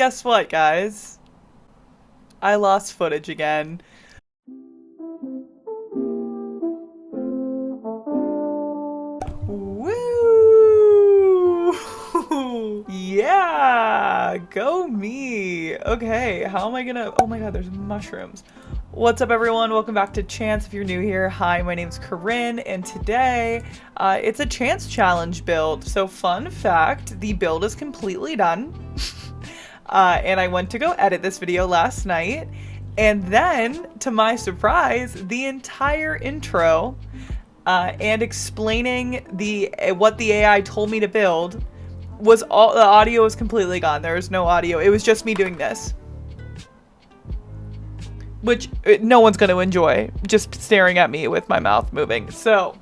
Guess what, guys? I lost footage again. Woo! Yeah! Go me! Okay, how am I gonna... Oh my god, there's mushrooms. What's up, everyone? Welcome back to Chance. If you're new here, hi, my name's Corinne, and today it's a Chance Challenge build. So fun fact, the build is completely done. And I went to go edit this video last night, and then, to my surprise, the entire intro and explaining what the AI told me to build was all, the audio was completely gone. There was no audio. It was just me doing this. Which no one's going to enjoy, just staring at me with my mouth moving. So,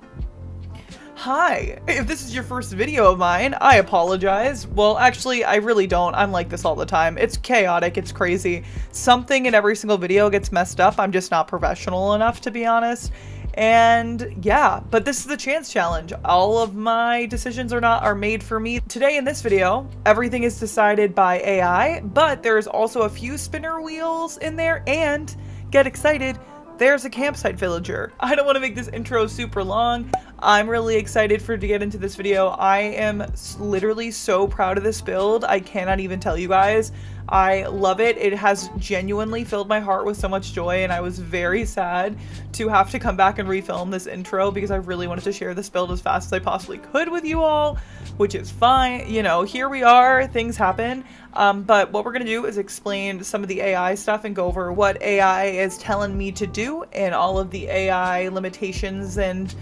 hi. If this is your first video of mine, I apologize. Well, actually, I really don't. I'm like this all the time. It's chaotic. It's crazy. Something in every single video gets messed up. I'm just not professional enough, to be honest. And yeah, but this is the Chance Challenge. All of my decisions are made for me. Today in this video, everything is decided by AI, but there's also a few spinner wheels in there, and get excited, there's a campsite villager. I don't want to make this intro super long. I'm really excited to get into this video. I am literally so proud of this build. I cannot even tell you guys. I love it. It has genuinely filled my heart with so much joy, and I was very sad to have to come back and refilm this intro because I really wanted to share this build as fast as I possibly could with you all, which is fine. You know, here we are, things happen. But what we're gonna do is explain some of the AI stuff and go over what AI is telling me to do and all of the AI limitations and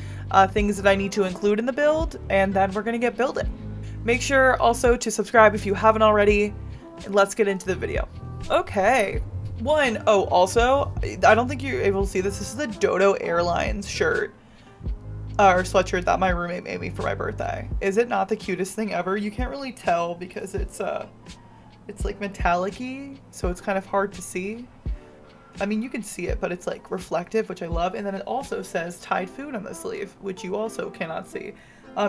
things that I need to include in the build, and then we're gonna get building. Make sure also to subscribe if you haven't already. And let's get into the video. Okay. Also, I don't think you're able to see this. This is the Dodo Airlines shirt. Or sweatshirt that my roommate made me for my birthday. Is it not the cutest thing ever? You can't really tell because it's like metallic-y, so it's kind of hard to see. I mean, you can see it, but it's like reflective, which I love. And then it also says Tide Food on the sleeve, which you also cannot see.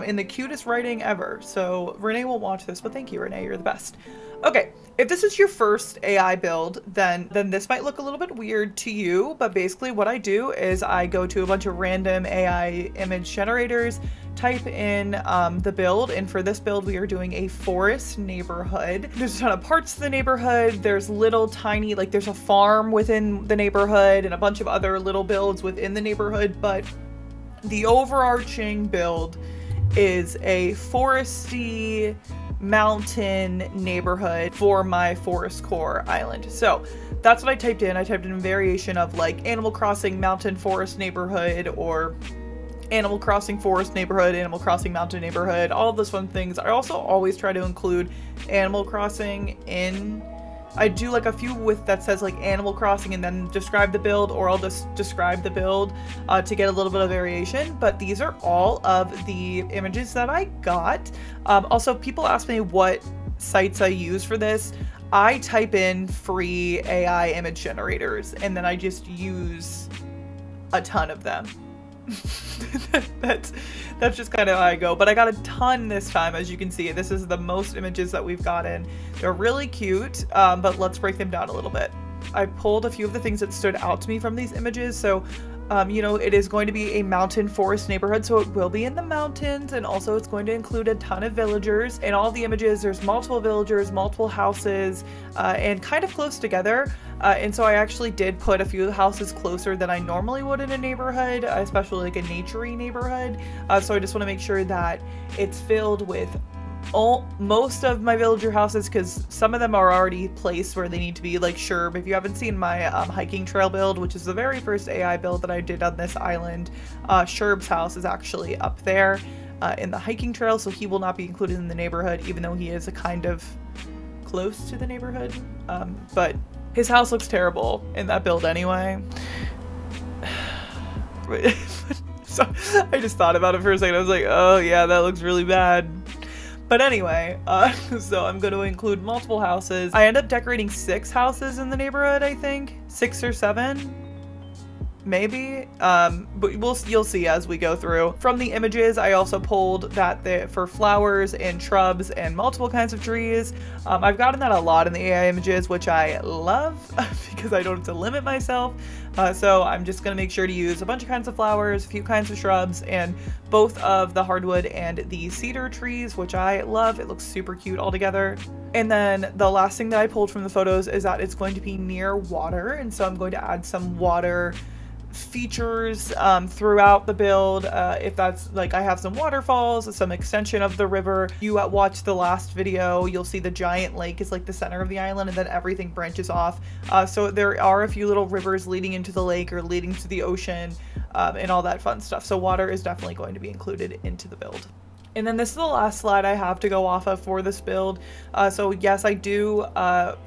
In the cutest writing ever. So Renee will watch this, but thank you, Renee, you're the best. Okay, if this is your first AI build, then this might look a little bit weird to you, but basically what I do is I go to a bunch of random AI image generators, type in the build, and for this build we are doing a forest neighborhood. There's a ton of parts of the neighborhood, there's little tiny, like there's a farm within the neighborhood and a bunch of other little builds within the neighborhood, but the overarching build is a foresty mountain neighborhood for my Forestcore island. So that's what I typed in. I typed in a variation of like Animal Crossing mountain forest neighborhood, or Animal Crossing forest neighborhood, Animal Crossing mountain neighborhood, all of those fun things. I also always try to include Animal Crossing in. I do like a few with that says like Animal Crossing and then describe the build, or I'll just describe the build to get a little bit of variation. But these are all of the images that I got. Also, people ask me what sites I use for this. I type in free AI image generators and then I just use a ton of them. That's just kind of how I go, but I got a ton this time. As you can see, this is the most images that we've gotten. They're really cute, but let's break them down a little bit. I pulled a few of the things that stood out to me from these images. So you know, it is going to be a mountain forest neighborhood, so it will be in the mountains, and also it's going to include a ton of villagers. In all the images, there's multiple villagers, multiple houses, and kind of close together. And so I actually did put a few houses closer than I normally would in a neighborhood, especially like a nature-y neighborhood. So I just want to make sure that it's filled with most of my villager houses, because some of them are already placed where they need to be, like Sherb. If you haven't seen my hiking trail build, which is the very first AI build that I did on this island, Sherb's house is actually up there in the hiking trail, so he will not be included in the neighborhood, even though he is a kind of close to the neighborhood. But his house looks terrible in that build anyway. So I just thought about it for a second. I was like, oh yeah, that looks really bad. But anyway, so I'm going to include multiple houses. I end up decorating 6 houses in the neighborhood, I think. 6 or 7. maybe, but you'll see as we go through. From the images, I also pulled that for flowers and shrubs and multiple kinds of trees. I've gotten that a lot in the AI images, which I love because I don't have to limit myself. So I'm just going to make sure to use a bunch of kinds of flowers, a few kinds of shrubs, and both of the hardwood and the cedar trees, which I love. It looks super cute all together. And then the last thing that I pulled from the photos is that it's going to be near water, and so I'm going to add some water features throughout the build. If that's like, I have some waterfalls, some extension of the river. You watch the last video, you'll see the giant lake is like the center of the island, and then everything branches off. So there are a few little rivers leading into the lake or leading to the ocean, and all that fun stuff. So water is definitely going to be included into the build. And then this is the last slide I have to go off of for this build. So yes, I do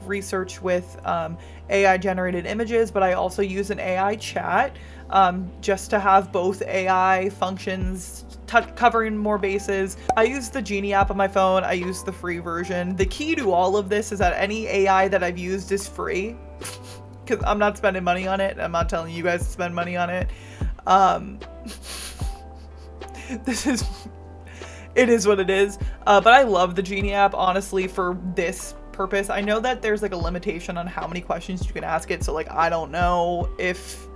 research with AI generated images, but I also use an AI chat just to have both AI functions covering more bases. I use the Genie app on my phone. I use the free version. The key to all of this is that any AI that I've used is free because I'm not spending money on it. I'm not telling you guys to spend money on it. It is what it is, but I love the Genie app, honestly, for this purpose. I know that there's like a limitation on how many questions you can ask it, so like I don't know if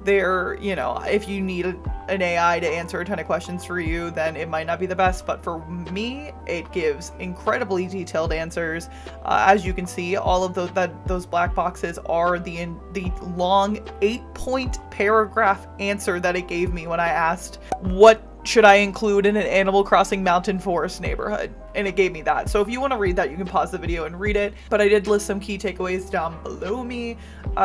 if you need an AI to answer a ton of questions for you, then it might not be the best, but for me, it gives incredibly detailed answers. As you can see, all of those black boxes are the long 8-point paragraph answer that it gave me when I asked, what should I include in an Animal Crossing mountain forest neighborhood? And it gave me that. So if you want to read that, you can pause the video and read it. But I did list some key takeaways down below me.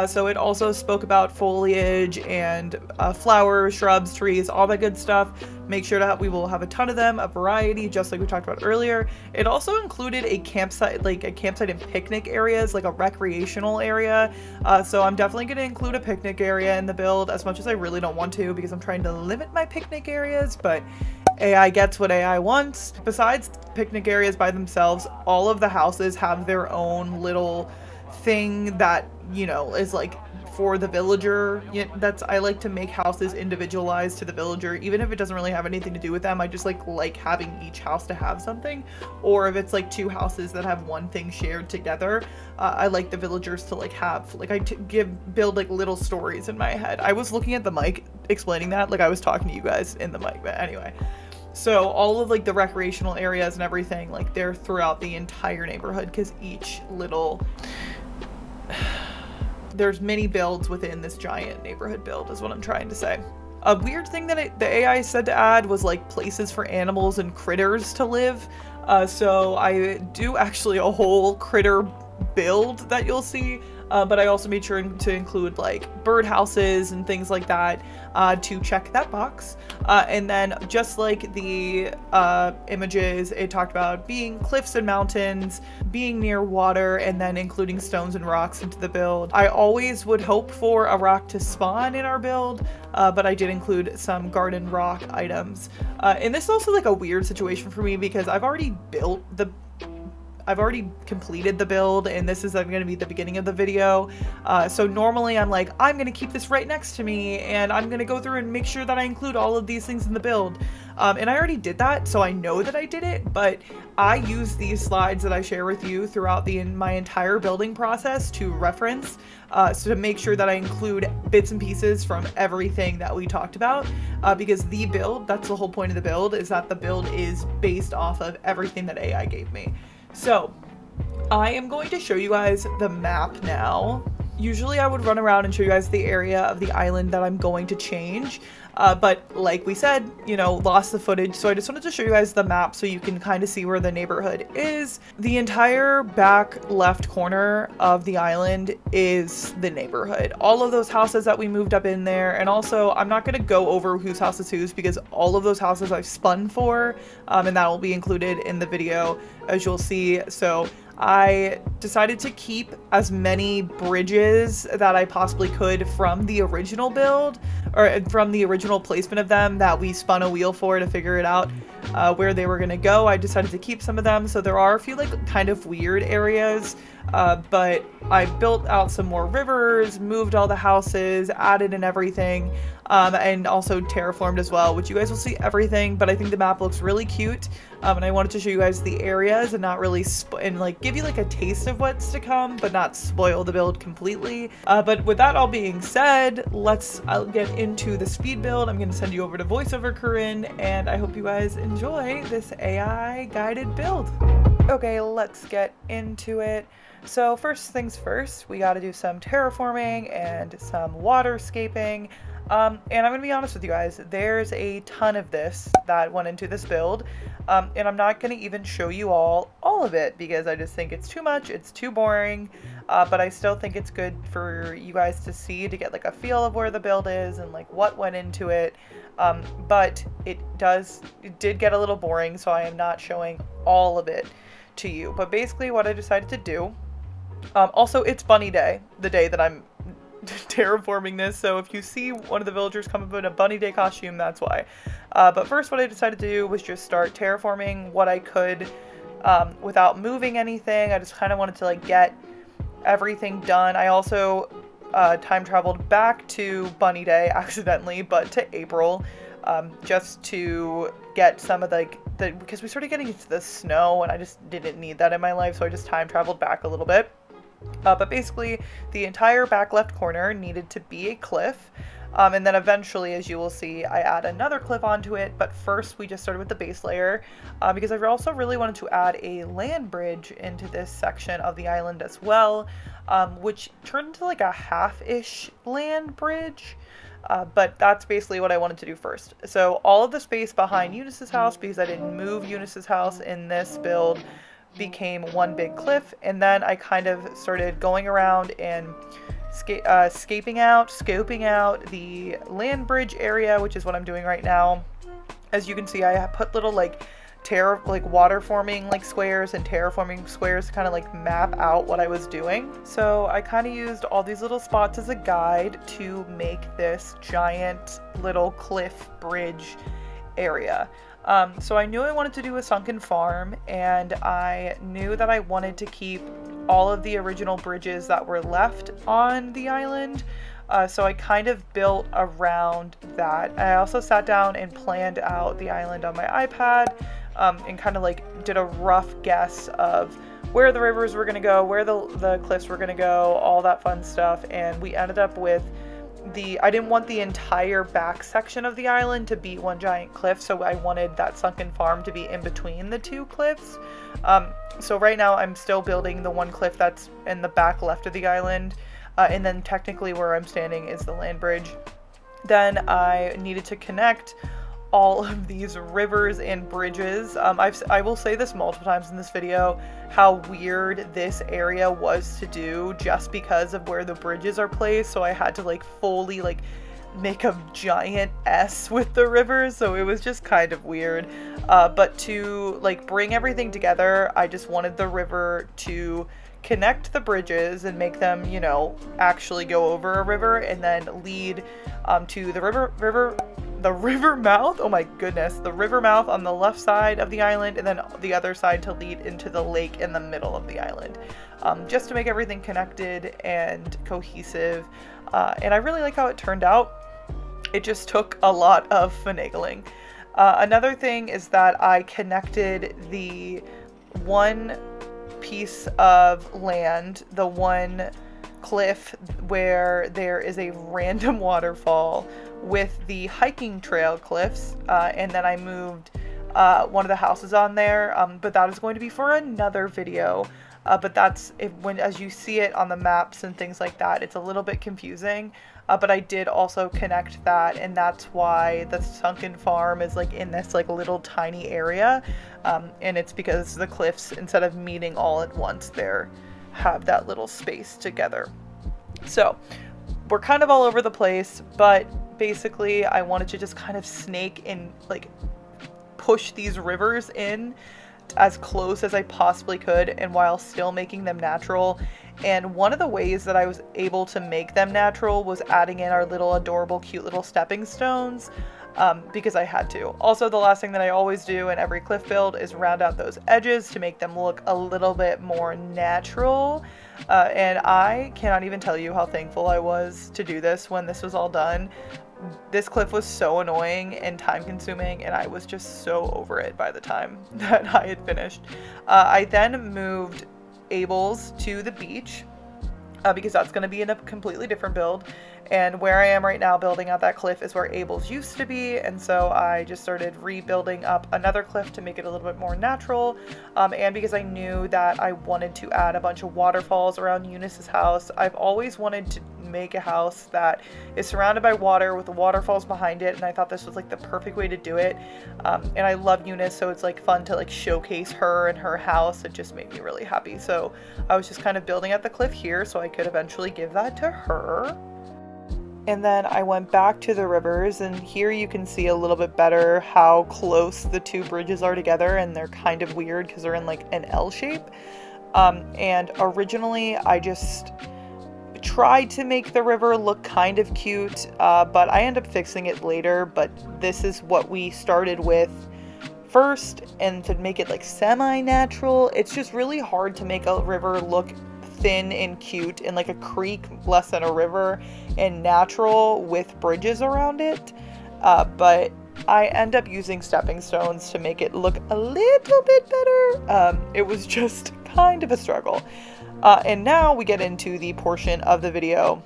So it also spoke about foliage and flowers, shrubs, trees, all that good stuff. Make sure we will have a ton of them, a variety, just like we talked about earlier. It also included a campsite and picnic areas, like a recreational area. So I'm definitely going to include a picnic area in the build, as much as I really don't want to, because I'm trying to limit my picnic areas, but AI gets what AI wants. Besides picnic areas by themselves, all of the houses have their own little thing that, is like for the villager. I like to make houses individualized to the villager, even if it doesn't really have anything to do with them. I just like having each house to have something. Or if it's like two houses that have one thing shared together, I like the villagers to build like little stories in my head. I was looking at the mic explaining that, like I was talking to you guys in the mic, but anyway. So all of like the recreational areas and everything, like they're throughout the entire neighborhood, because each little there's mini builds within this giant neighborhood build is what I'm trying to say. A weird thing that the AI said to add was like places for animals and critters to live. So I do actually a whole critter build that you'll see. But I also made sure to include like bird houses and things like that to check that box. And then just like the images, it talked about being cliffs and mountains, being near water, and then including stones and rocks into the build. I always would hope for a rock to spawn in our build, but I did include some garden rock items. And this is also like a weird situation for me because I've already completed the build, and this is going to be the beginning of the video. So normally I'm like, I'm going to keep this right next to me, and I'm going to go through and make sure that I include all of these things in the build. And I already did that, so I know that I did it, but I use these slides that I share with you throughout my entire building process to reference, so to make sure that I include bits and pieces from everything that we talked about, because the build, that's the whole point of the build, is that the build is based off of everything that AI gave me. So I am going to show you guys the map now. Usually I would run around and show you guys the area of the island that I'm going to change. But like we said, lost the footage. So I just wanted to show you guys the map so you can kind of see where the neighborhood is. The entire back left corner of the island is the neighborhood. All of those houses that we moved up in there. And also I'm not going to go over whose house is whose because all of those houses I've spun for, and that will be included in the video, as you'll see. So I decided to keep as many bridges that I possibly could from the original build, or from the original placement of them that we spun a wheel for to figure it out where they were going to go. I decided to keep some of them. So there are a few like kind of weird areas, but I built out some more rivers, moved all the houses, added in everything, and also terraformed as well, which you guys will see everything, but I think the map looks really cute. And I wanted to show you guys the areas and not really and like give you like a taste of what's to come, but not spoil the build completely. But with that all being said, I'll get into the speed build. I'm going to send you over to voiceover Corinne, and I hope you guys enjoy this AI guided build. Okay, let's get into it. So first things first, we got to do some terraforming and some waterscaping. And I'm going to be honest with you guys, there's a ton of this that went into this build, and I'm not going to even show you all of it because I just think it's too much, it's too boring, but I still think it's good for you guys to see, to get like a feel of where the build is and like what went into it, but it did get a little boring, so I am not showing all of it to you. But basically what I decided to do, also it's Bunny Day, the day that I'm terraforming this, so if you see one of the villagers come up in a Bunny Day costume, that's why. But first what I decided to do was just start terraforming what I could without moving anything. I just kind of wanted to like get everything done. I also time traveled back to Bunny Day accidentally, but to April, just to get some of because we started getting into the snow and I just didn't need that in my life, so I just time traveled back a little bit. But basically, the entire back left corner needed to be a cliff, and then eventually, as you will see, I add another cliff onto it, but first we just started with the base layer, because I also really wanted to add a land bridge into this section of the island as well, which turned into like a half-ish land bridge, but that's basically what I wanted to do first. So all of the space behind Eunice's house, because I didn't move Eunice's house in this build, became one big cliff, and then I kind of started going around and scoping out the land bridge area, which is what I'm doing right now. As you can see, I put little like water forming like squares and terraforming squares to kind of like map out what I was doing. So I kind of used all these little spots as a guide to make this giant little cliff bridge area. So I knew I wanted to do a sunken farm, and I knew that I wanted to keep all of the original bridges that were left on the island. So I kind of built around that. I also sat down and planned out the island on my iPad, and kind of like did a rough guess of where the rivers were going to go, where the cliffs were going to go, all that fun stuff. And we ended up with I didn't want the entire back section of the island to be one giant cliff, so I wanted that sunken farm to be in between the two cliffs. So right now I'm still building the one cliff that's in the back left of the island, and then technically where I'm standing is the land bridge. Then I needed to connect all of these rivers and bridges. I will say this multiple times in this video, how weird this area was to do just because of where the bridges are placed. So I had to like fully like make a giant S with the rivers, so it was just kind of weird. But to like bring everything together, I just wanted the river to connect the bridges and make them, you know, actually go over a river and then lead to the river mouth, oh my goodness, the river mouth on the left side of the island, and then the other side to lead into the lake in the middle of the island, just to make everything connected and cohesive. And I really like how it turned out. It just took a lot of finagling. Another thing is that I connected the one piece of land, the one cliff where there is a random waterfall, with the hiking trail cliffs, and then I moved one of the houses on there, but that is going to be for another video. But that's as you see it on the maps and things like that, it's a little bit confusing, but I did also connect that, and that's why the sunken farm is like in this like little tiny area, and it's because the cliffs, instead of meeting all at once, have that little space together. So we're kind of all over the place, but basically I wanted to just kind of snake and like push these rivers in as close as I possibly could, and while still making them natural. And one of the ways that I was able to make them natural was adding in our little adorable cute little stepping stones, because I had to. Also, the last thing that I always do in every cliff build is round out those edges to make them look a little bit more natural. And I cannot even tell you how thankful I was to do this when this was all done. This cliff was so annoying and time consuming, and I was just so over it by the time that I had finished. I then moved Abel's to the beach, because that's going to be in a completely different build. And where I am right now building out that cliff is where Abel's used to be, and so I just started rebuilding up another cliff to make it a little bit more natural, and because I knew that I wanted to add a bunch of waterfalls around Eunice's house. I've always wanted to make a house that is surrounded by water with the waterfalls behind it, and I thought this was like the perfect way to do it. And I love Eunice, so it's like fun to like showcase her and her house. It just made me really happy, so I was just kind of building at the cliff here so I could eventually give that to her. And then I went back to the rivers, and here you can see a little bit better how close the two bridges are together, and they're kind of weird because they're in like an L shape. And originally I just tried to make the river look kind of cute, but I ended up fixing it later. But this is what we started with first, and to make it like semi-natural, it's just really hard to make a river look thin and cute and like a creek less than a river and natural with bridges around it, but I end up using stepping stones to make it look a little bit better. It was just kind of a struggle, and now we get into the portion of the video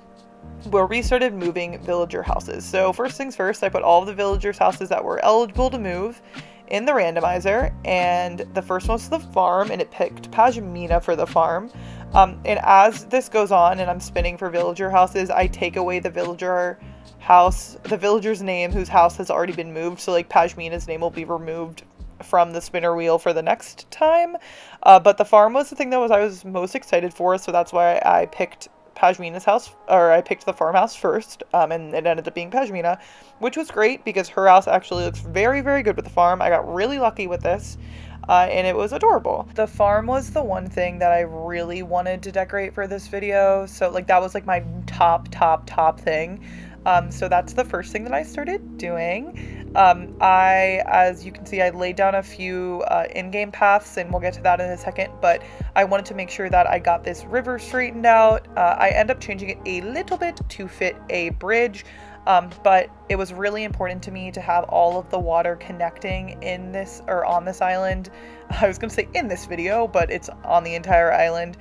where we started moving villager houses. So first things first, I put all of the villagers' houses that were eligible to move in the randomizer, and the first one was the farm, and it picked Pashmina for the farm. And as this goes on and I'm spinning for villager houses, I take away the villager house, the villager's name whose house has already been moved. So like Pashmina's name will be removed from the spinner wheel for the next time. But the farm was the thing that I was most excited for. So that's why I picked Pashmina's house, or I picked the farmhouse first, and it ended up being Pashmina, which was great because her house actually looks very, very good with the farm. I got really lucky with this. And it was adorable. The farm was the one thing that I really wanted to decorate for this video. So like that was like my top thing. So that's the first thing that I started doing. As you can see, I laid down a few in-game paths, and we'll get to that in a second, but I wanted to make sure that I got this river straightened out. I end up changing it a little bit to fit a bridge. But it was really important to me to have all of the water connecting in this, or on this island. I was going to say in this video, but it's on the entire island.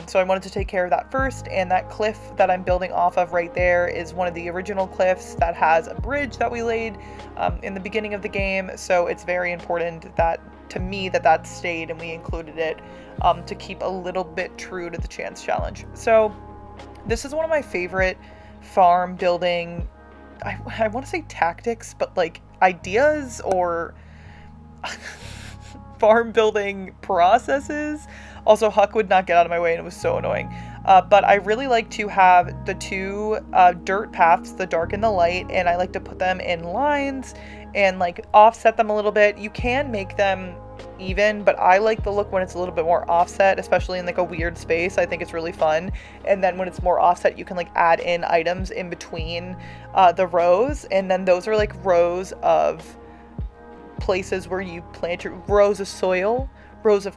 So I wanted to take care of that first, and that cliff that I'm building off of right there is one of the original cliffs that has a bridge that we laid in the beginning of the game. So it's very important that to me that stayed, and we included it to keep a little bit true to the chance challenge. So this is one of my favorite farm building, I want to say tactics, but like ideas or farm building processes. Also, Huck would not get out of my way, and it was so annoying. But I really like to have the two dirt paths, the dark and the light, and I like to put them in lines and like offset them a little bit. You can make them even, but I like the look when it's a little bit more offset, especially in like a weird space. I think it's really fun. And then when it's more offset, you can like add in items in between the rows, and then those are like rows of places where you plant your rows of soil, rows of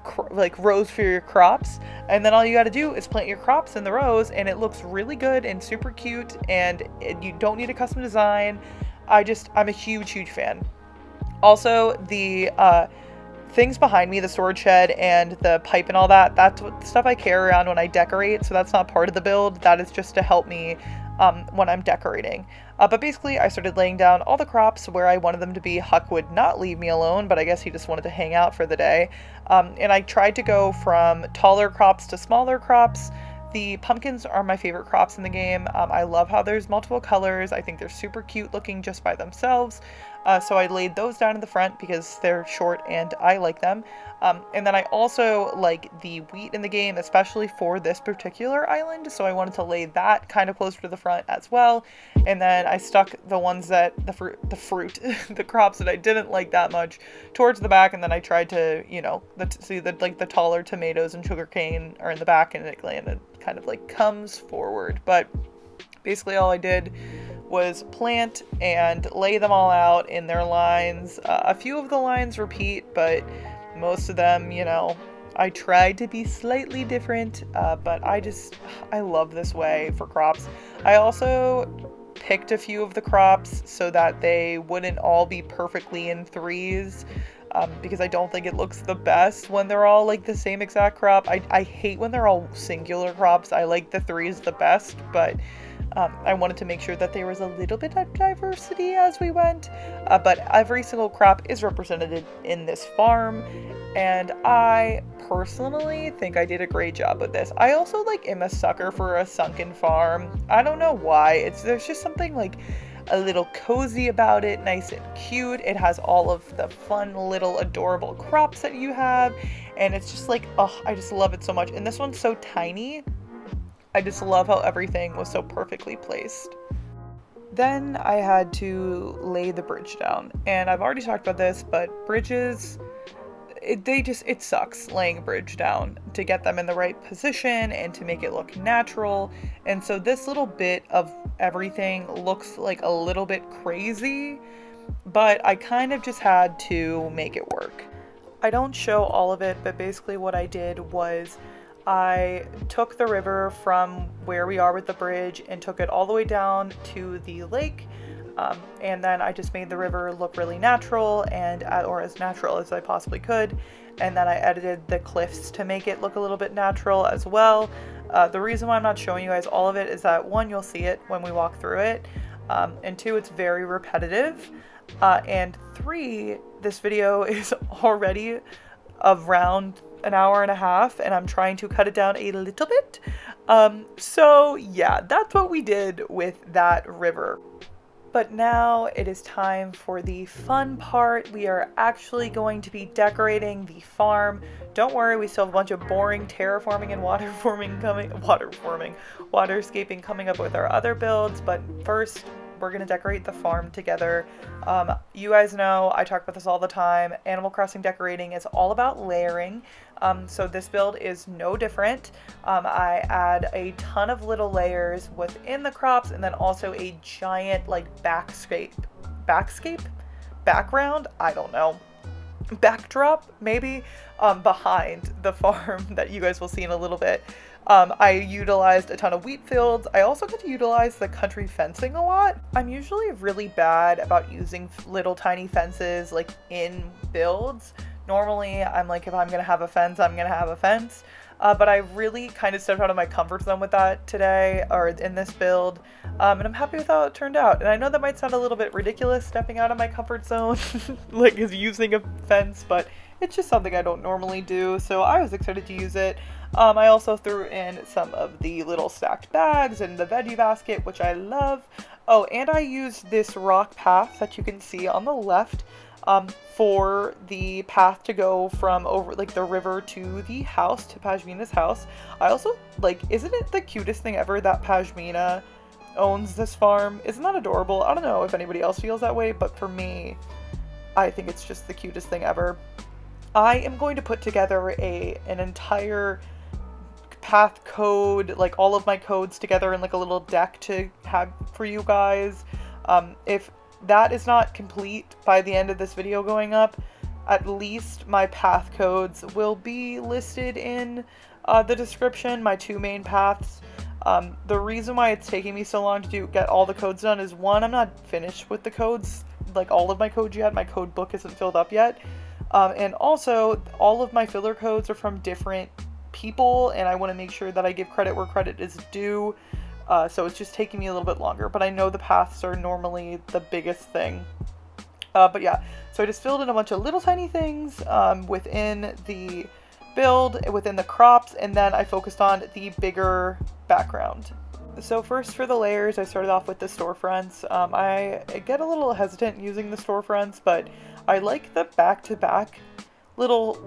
rows for your crops, and then all you got to do is plant your crops in the rows, and it looks really good and super cute, and you don't need a custom design. I'm a huge fan. Also, the things behind me, the storage shed and the pipe and all that, that's what stuff I carry around when I decorate, so that's not part of the build. That is just to help me when I'm decorating. But basically, I started laying down all the crops where I wanted them to be. Huck would not leave me alone, but I guess he just wanted to hang out for the day. And I tried to go from taller crops to smaller crops. The pumpkins are my favorite crops in the game. I love how there's multiple colors. I think they're super cute looking just by themselves. So I laid those down in the front because they're short and I like them. And then I also like the wheat in the game, especially for this particular island. So I wanted to lay that kind of closer to the front as well. And then I stuck the ones that, the fruit, the crops that I didn't like that much towards the back. And then I tried to, you know, see the taller tomatoes and sugarcane are in the back, and it landed kind of like comes forward. But basically all I did was plant and lay them all out in their lines. A few of the lines repeat, but most of them, you know, I tried to be slightly different, but I love this way for crops. I also picked a few of the crops so that they wouldn't all be perfectly in threes, because I don't think it looks the best when they're all like the same exact crop. I hate when they're all singular crops. I like the threes the best, but I wanted to make sure that there was a little bit of diversity as we went, but every single crop is represented in this farm, and I personally think I did a great job with this. I also am a sucker for a sunken farm. I don't know why. There's just something like a little cozy about it, nice and cute. It has all of the fun little adorable crops that you have, and it's just like, oh, I just love it so much. And this one's so tiny. I just love how everything was so perfectly placed. Then I had to lay the bridge down, and I've already talked about this, but bridges, it sucks laying a bridge down to get them in the right position and to make it look natural. And so this little bit of everything looks like a little bit crazy, but I kind of just had to make it work. I don't show all of it, but basically what I did was I took the river from where we are with the bridge and took it all the way down to the lake, and then I just made the river look really natural, or as natural as I possibly could, and then I edited the cliffs to make it look a little bit natural as well. The reason why I'm not showing you guys all of it is that, one, you'll see it when we walk through it, and two, it's very repetitive, and three, this video is already around an hour and a half, and I'm trying to cut it down a little bit. So yeah, that's what we did with that river. But now it is time for the fun part. We are actually going to be decorating the farm. Don't worry, we still have a bunch of boring terraforming and waterscaping coming up with our other builds, but first we're going to decorate the farm together. You guys know I talk about this all the time. Animal Crossing decorating is all about layering. So this build is no different. I add a ton of little layers within the crops, and then also a giant background, I don't know, backdrop maybe, behind the farm that you guys will see in a little bit. I utilized a ton of wheat fields. I also get to utilize the country fencing a lot. I'm usually really bad about using little tiny fences in builds. Normally I'm like, if I'm gonna have a fence, I'm gonna have a fence. But I really kind of stepped out of my comfort zone with that today, or in this build, and I'm happy with how it turned out. And I know that might sound a little bit ridiculous, stepping out of my comfort zone, is using a fence, but it's just something I don't normally do, so I was excited to use it. I also threw in some of the little stacked bags and the veggie basket, which I love. Oh, and I used this rock path that you can see on the left, for the path to go from over the river to the house, to Pashmina's house. I also isn't it the cutest thing ever that Pashmina owns this farm? Isn't that adorable? I don't know if anybody else feels that way, but for me, I think it's just the cutest thing ever. I am going to put together an entire path code, all of my codes together in a little deck to have for you guys. If that is not complete by the end of this video going up, at least my path codes will be listed in the description, my two main paths. The reason why it's taking me so long to get all the codes done is, one, I'm not finished with the codes, all of my codes yet. My code book isn't filled up yet. And also, all of my filler codes are from different people, and I want to make sure that I give credit where credit is due. So it's just taking me a little bit longer, but I know the paths are normally the biggest thing. But yeah, so I just filled in a bunch of little tiny things within the build, within the crops, and then I focused on the bigger background. So first for the layers, I started off with the storefronts. I get a little hesitant using the storefronts, but I like the back-to-back little,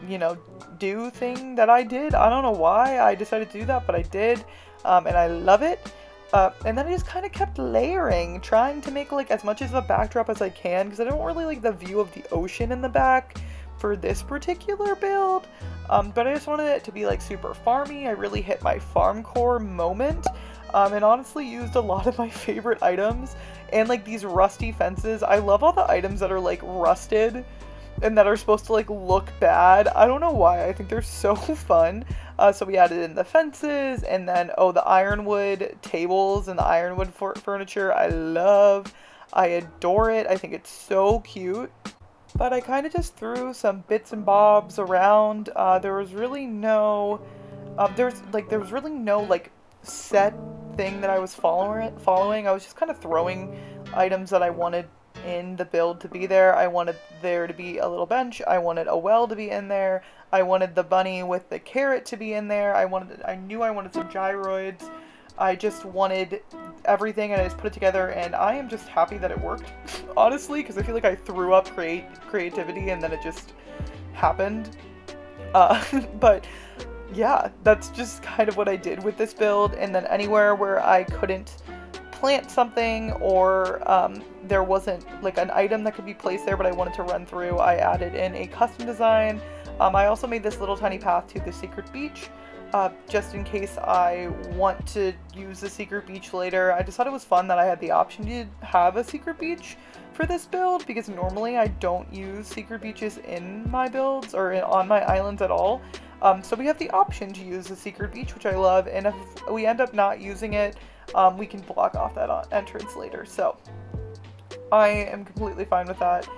you know, do thing that I did. I don't know why I decided to do that, but I did, and I love it. And then I just kind of kept layering, trying to make like as much of a backdrop as I can, because I don't really like the view of the ocean in the back for this particular build. But I just wanted it to be like super farmy. I really hit my farm core moment, and honestly used a lot of my favorite items and like these rusty fences. I love all the items that are like rusted and that are supposed to like look bad. I don't know why, I think they're so fun. So we added in the fences, and then the ironwood tables and the ironwood furniture. I adore it. I think it's so cute. But I kind of just threw some bits and bobs around. There was really no like set thing that I was following. I was just kind of throwing items that I wanted in the build to be there. I wanted there to be a little bench. I wanted a well to be in there. I wanted the bunny with the carrot to be in there. I knew I wanted some gyroids. I just wanted everything, and I just put it together, and I am just happy that it worked, honestly, because I feel like I threw up creativity and then it just happened. But yeah, that's just kind of what I did with this build. And then anywhere where I couldn't plant something, or there wasn't like an item that could be placed there but I wanted to run through, I added in a custom design. I also made this little tiny path to the secret beach, just in case I want to use the secret beach later. I just thought it was fun that I had the option to have a secret beach for this build, because normally I don't use secret beaches in my builds or on my islands at all. So we have the option to use the secret beach, which I love, and if we end up not using it, we can block off that entrance later. So I am completely fine with that,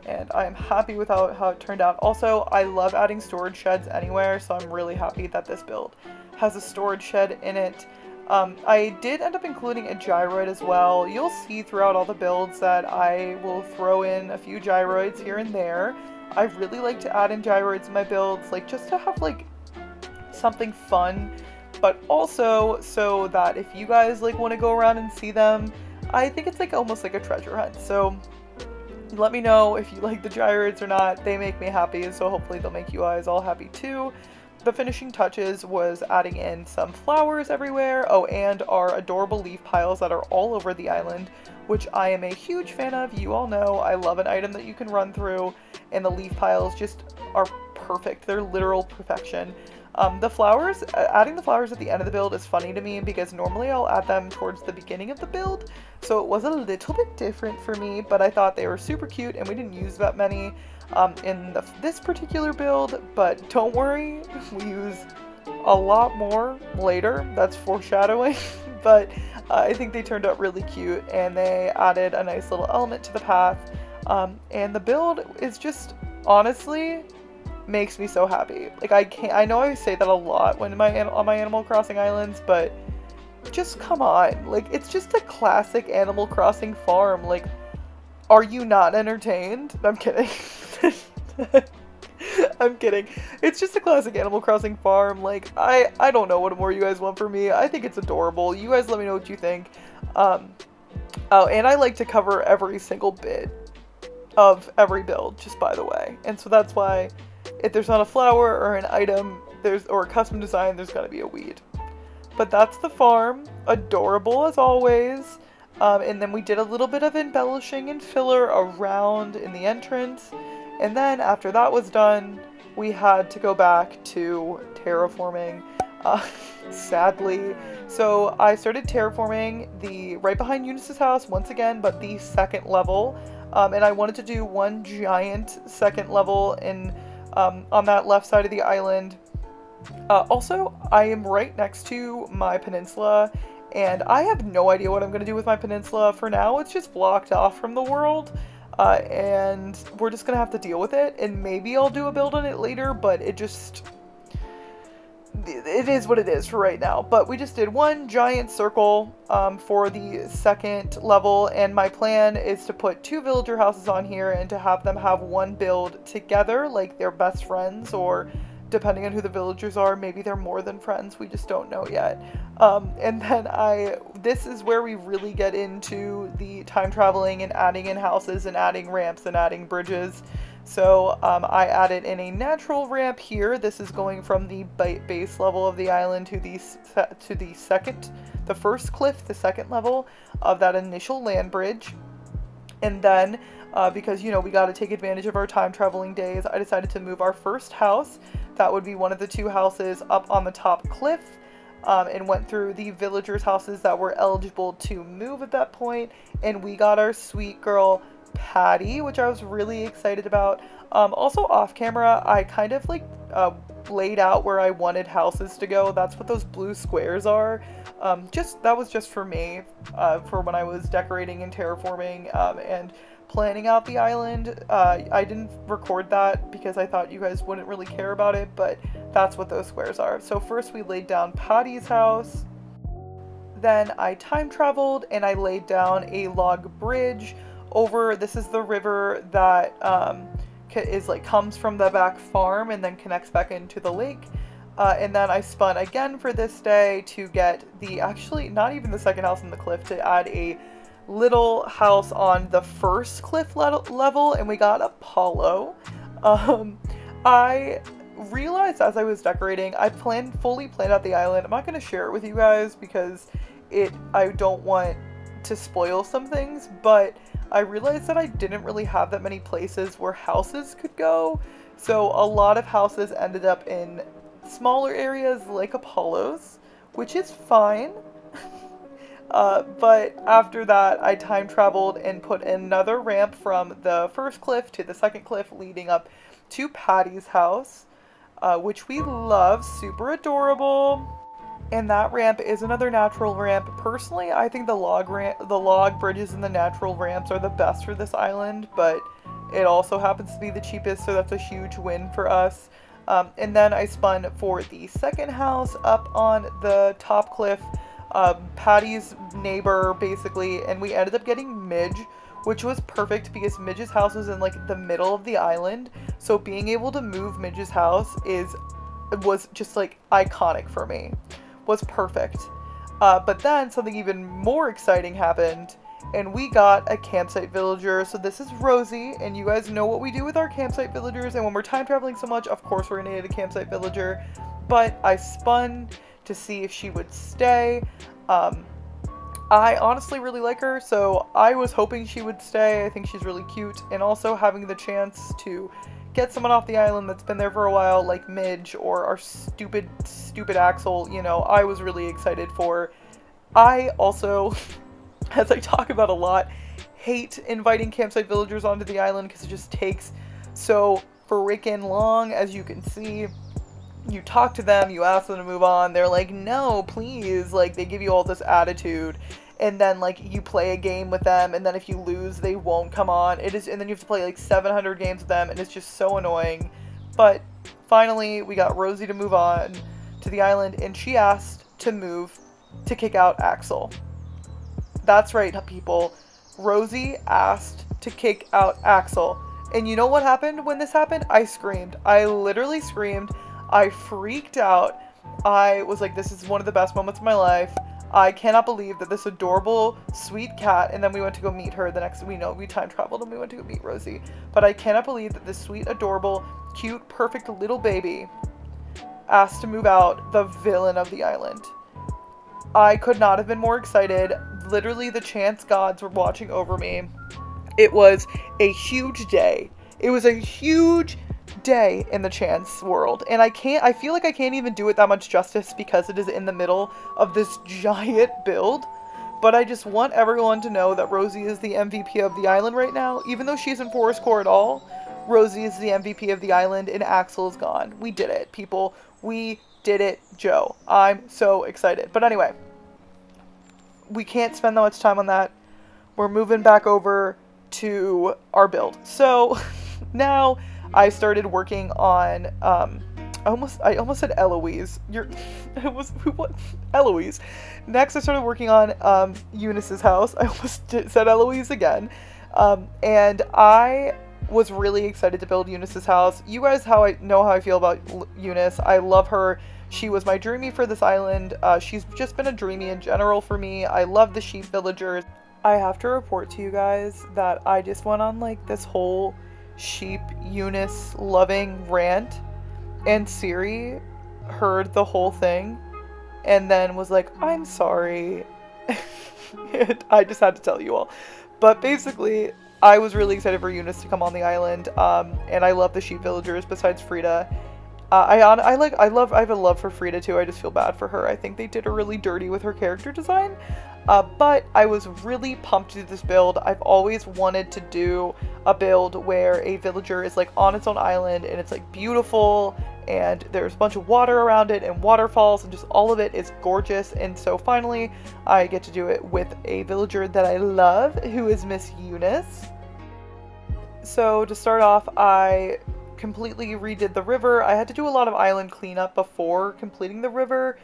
and I am happy with how it turned out. Also, I love adding storage sheds anywhere, so I'm really happy that this build has a storage shed in it. I did end up including a gyroid as well. You'll see throughout all the builds that I will throw in a few gyroids here and there. I really like to add in gyroids in my builds, like just to have like something fun, but also so that if you guys like want to go around and see them, I think it's like almost like a treasure hunt. So let me know if you like the gyroids or not. They make me happy, so hopefully they'll make you guys all happy too. The finishing touches was adding in some flowers everywhere. Oh, and our adorable leaf piles that are all over the island, which I am a huge fan of. You all know I love an item that you can run through, and the leaf piles just are perfect. They're literal perfection. The flowers, adding the flowers at the end of the build is funny to me, because normally I'll add them towards the beginning of the build, so it was a little bit different for me, but I thought they were super cute, and we didn't use that many in this particular build, but don't worry, we use a lot more later. That's foreshadowing. But I think they turned out really cute, and they added a nice little element to the path, and the build is just honestly makes me so happy. Like I know I say that a lot when on my Animal Crossing islands, but just come on, like it's just a classic Animal Crossing farm. Like, are you not entertained? I'm kidding. I'm kidding. It's just a classic Animal Crossing farm. Like, I don't know what more you guys want from me. I think it's adorable. You guys let me know what you think. Oh, and I like to cover every single bit of every build, just by the way. And so that's why if there's not a flower or an item, or a custom design, there's gotta be a weed. But that's the farm. Adorable as always. And then we did a little bit of embellishing and filler around in the entrance. And then after that was done, we had to go back to terraforming, sadly. So I started terraforming right behind Eunice's house once again, but the second level. And I wanted to do one giant second level on that left side of the island. Also, I am right next to my peninsula, and I have no idea what I'm going to do with my peninsula. For now, it's just blocked off from the world, and we're just going to have to deal with it, and maybe I'll do a build on it later, but it is what it is for right now. But we just did one giant circle for the second level, and my plan is to put 2 villager houses on here and to have them have one build together, like they're best friends or depending on who the villagers are, maybe they're more than friends, we just don't know yet. And then this is where we really get into the time traveling and adding in houses and adding ramps and adding bridges. So I added in a natural ramp here. This is going from the base level of the island to the first cliff, the second level of that initial land bridge. And then, because, you know, we got to take advantage of our time traveling days, I decided to move our first house. That would be one of the two houses up on the top cliff, and went through the villagers' houses that were eligible to move at that point. And we got our sweet girl Patty, which I was really excited about. Also off camera, I kind of like laid out where I wanted houses to go. That's what those blue squares are. That was just for me, for when I was decorating and terraforming, and planning out the island. I didn't record that because I thought you guys wouldn't really care about it, but that's what those squares are. So first we laid down Patty's house, then I time traveled and I laid down a log bridge over, this is the river that comes from the back farm and then connects back into the lake. And then I spun again for this day to get actually not even the second house in the cliff, to add a little house on the first cliff level, and we got Apollo. I realized as I was decorating, I fully planned out the island. I'm not going to share it with you guys because I don't want to spoil some things, but I realized that I didn't really have that many places where houses could go. So a lot of houses ended up in smaller areas like Apollo's, which is fine. But after that, I time traveled and put another ramp from the first cliff to the second cliff, leading up to Patty's house, which we love, super adorable. And that ramp is another natural ramp. Personally, I think the log bridges and the natural ramps are the best for this island, but it also happens to be the cheapest, so that's a huge win for us. And then I spun for the second house up on the top cliff, Patty's neighbor, basically, and we ended up getting Midge, which was perfect because Midge's house was in like the middle of the island, so being able to move Midge's house was just like iconic for me. Was perfect. But then something even more exciting happened, and we got a campsite villager. So this is Rosie, and you guys know what we do with our campsite villagers, and when we're time traveling so much, of course we're gonna get a campsite villager. But I spun to see if she would stay. I honestly really like her, so I was hoping she would stay. I think she's really cute, and also having the chance to get someone off the island that's been there for a while, like Midge or our stupid Axel, you know, I was really excited for. I also, as I talk about a lot, hate inviting campsite villagers onto the island because it just takes so freaking long. As you can see, you talk to them, you ask them to move on, they're like, no, please, like, they give you all this attitude. And then, like, you play a game with them, and then if you lose, they won't come on. And then you have to play, like, 700 games with them, and it's just so annoying. But finally, we got Rosie to move on to the island, and she asked to kick out Axel. That's right, people. Rosie asked to kick out Axel. And you know what happened when this happened? I screamed. I literally screamed. I freaked out. I was like, this is one of the best moments of my life. I cannot believe that this adorable, sweet cat, and then we went to go meet her the next, we time traveled and we went to go meet Rosie, but I cannot believe that this sweet, adorable, cute, perfect little baby asked to move out the villain of the island. I could not have been more excited. Literally, the chance gods were watching over me. It was a huge day. It was a huge day in the chance world, and I feel like I can't even do it that much justice because it is in the middle of this giant build, but I just want everyone to know that Rosie is the MVP of the island right now. Even though she isn't Forestcore at all, Rosie is the MVP of the island, and Axel is gone. We did it, people. We did it, Joe. I'm so excited. But anyway, we can't spend that much time on that. We're moving back over to our build. So now I started working on, I almost said Eloise. What? Eloise. Next, I started working on Eunice's house. I almost said Eloise again. And I was really excited to build Eunice's house. You guys how I feel about Eunice. I love her. She was my dreamie for this island. She's just been a dreamie in general for me. I love the sheep villagers. I have to report to you guys that I just went on like this whole sheep Eunice loving rant, and Siri heard the whole thing and then was like, I'm sorry. And I just had to tell you all. But basically, I was really excited for Eunice to come on the island, and I love the sheep villagers besides Frida. I have a love for Frida too. I just feel bad for her. I think they did her really dirty with her character design. But I was really pumped to do this build. I've always wanted to do a build where a villager is like on its own island and it's like beautiful and there's a bunch of water around it and waterfalls and just all of it is gorgeous. And so finally I get to do it with a villager that I love, who is Miss Eunice. So to start off, I completely redid the river. I had to do a lot of island cleanup before completing the river.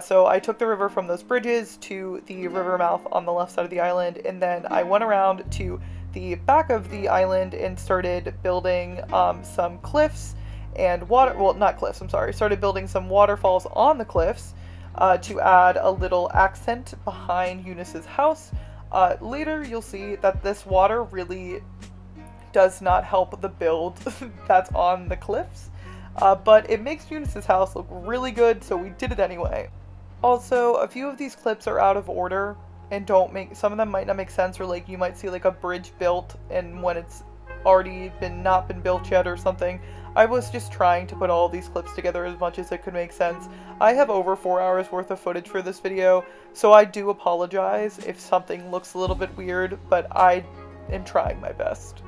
So I took the river from those bridges to the river mouth on the left side of the island, and then I went around to the back of the island and started building some cliffs and started building some waterfalls on the cliffs to add a little accent behind Eunice's house. Later you'll see that this water really does not help the build that's on the cliffs. But it makes Eunice's house look really good, so we did it anyway. Also, a few of these clips are out of order and some of them might not make sense, or like you might see like a bridge built and when it's already not been built yet or something. I was just trying to put all these clips together as much as it could make sense. I have over 4 hours worth of footage for this video, so I do apologize if something looks a little bit weird, but I am trying my best.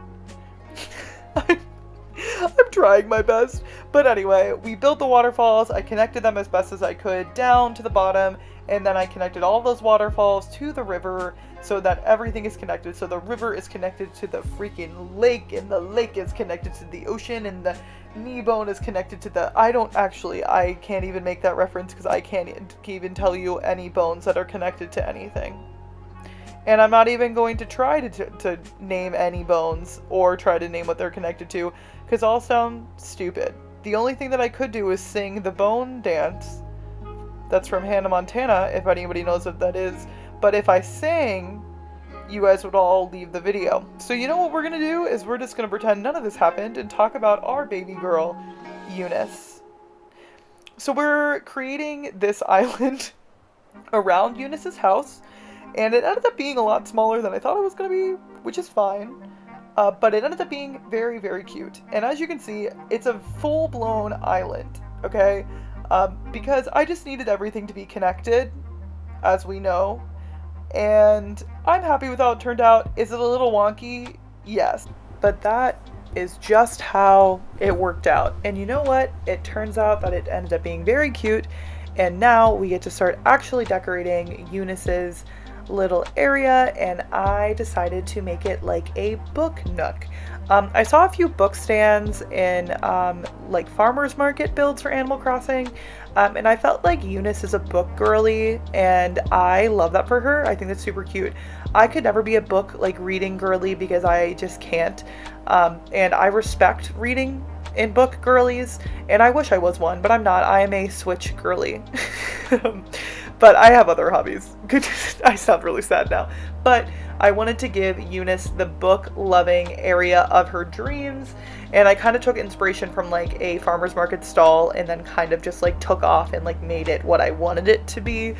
I'm trying my best. But anyway, we built the waterfalls. I connected them as best as I could down to the bottom, and then I connected all those waterfalls to the river so that everything is connected. So the river is connected to the freaking lake, and the lake is connected to the ocean, and the knee bone is connected to the... I can't even make that reference because I can't even tell you any bones that are connected to anything. And I'm not even going to try to name any bones or try to name what they're connected to, because all sound stupid. The only thing that I could do is sing the bone dance. That's from Hannah Montana, if anybody knows what that is. But if I sang, you guys would all leave the video. So you know what we're going to do is we're just going to pretend none of this happened and talk about our baby girl, Eunice. So we're creating this island around Eunice's house. And it ended up being a lot smaller than I thought it was going to be, which is fine. But it ended up being very, very cute. And as you can see, it's a full-blown island, okay? Because I just needed everything to be connected, as we know. And I'm happy with how it turned out. Is it a little wonky? Yes. But that is just how it worked out. And you know what? It turns out that it ended up being very cute. And now we get to start actually decorating Eunice's little area, and I decided to make it like a book nook. I saw a few book stands in like farmers market builds for Animal Crossing, and I felt like Eunice is a book girly, and I love that for her. I think that's super cute. I could never be a book like reading girly because I just can't, and I respect reading in book girlies, and I wish I was one, but I'm not. I am a Switch girly. But I have other hobbies. I sound really sad now. But I wanted to give Eunice the book-loving area of her dreams, and I kind of took inspiration from like a farmer's market stall and then kind of just like took off and like made it what I wanted it to be.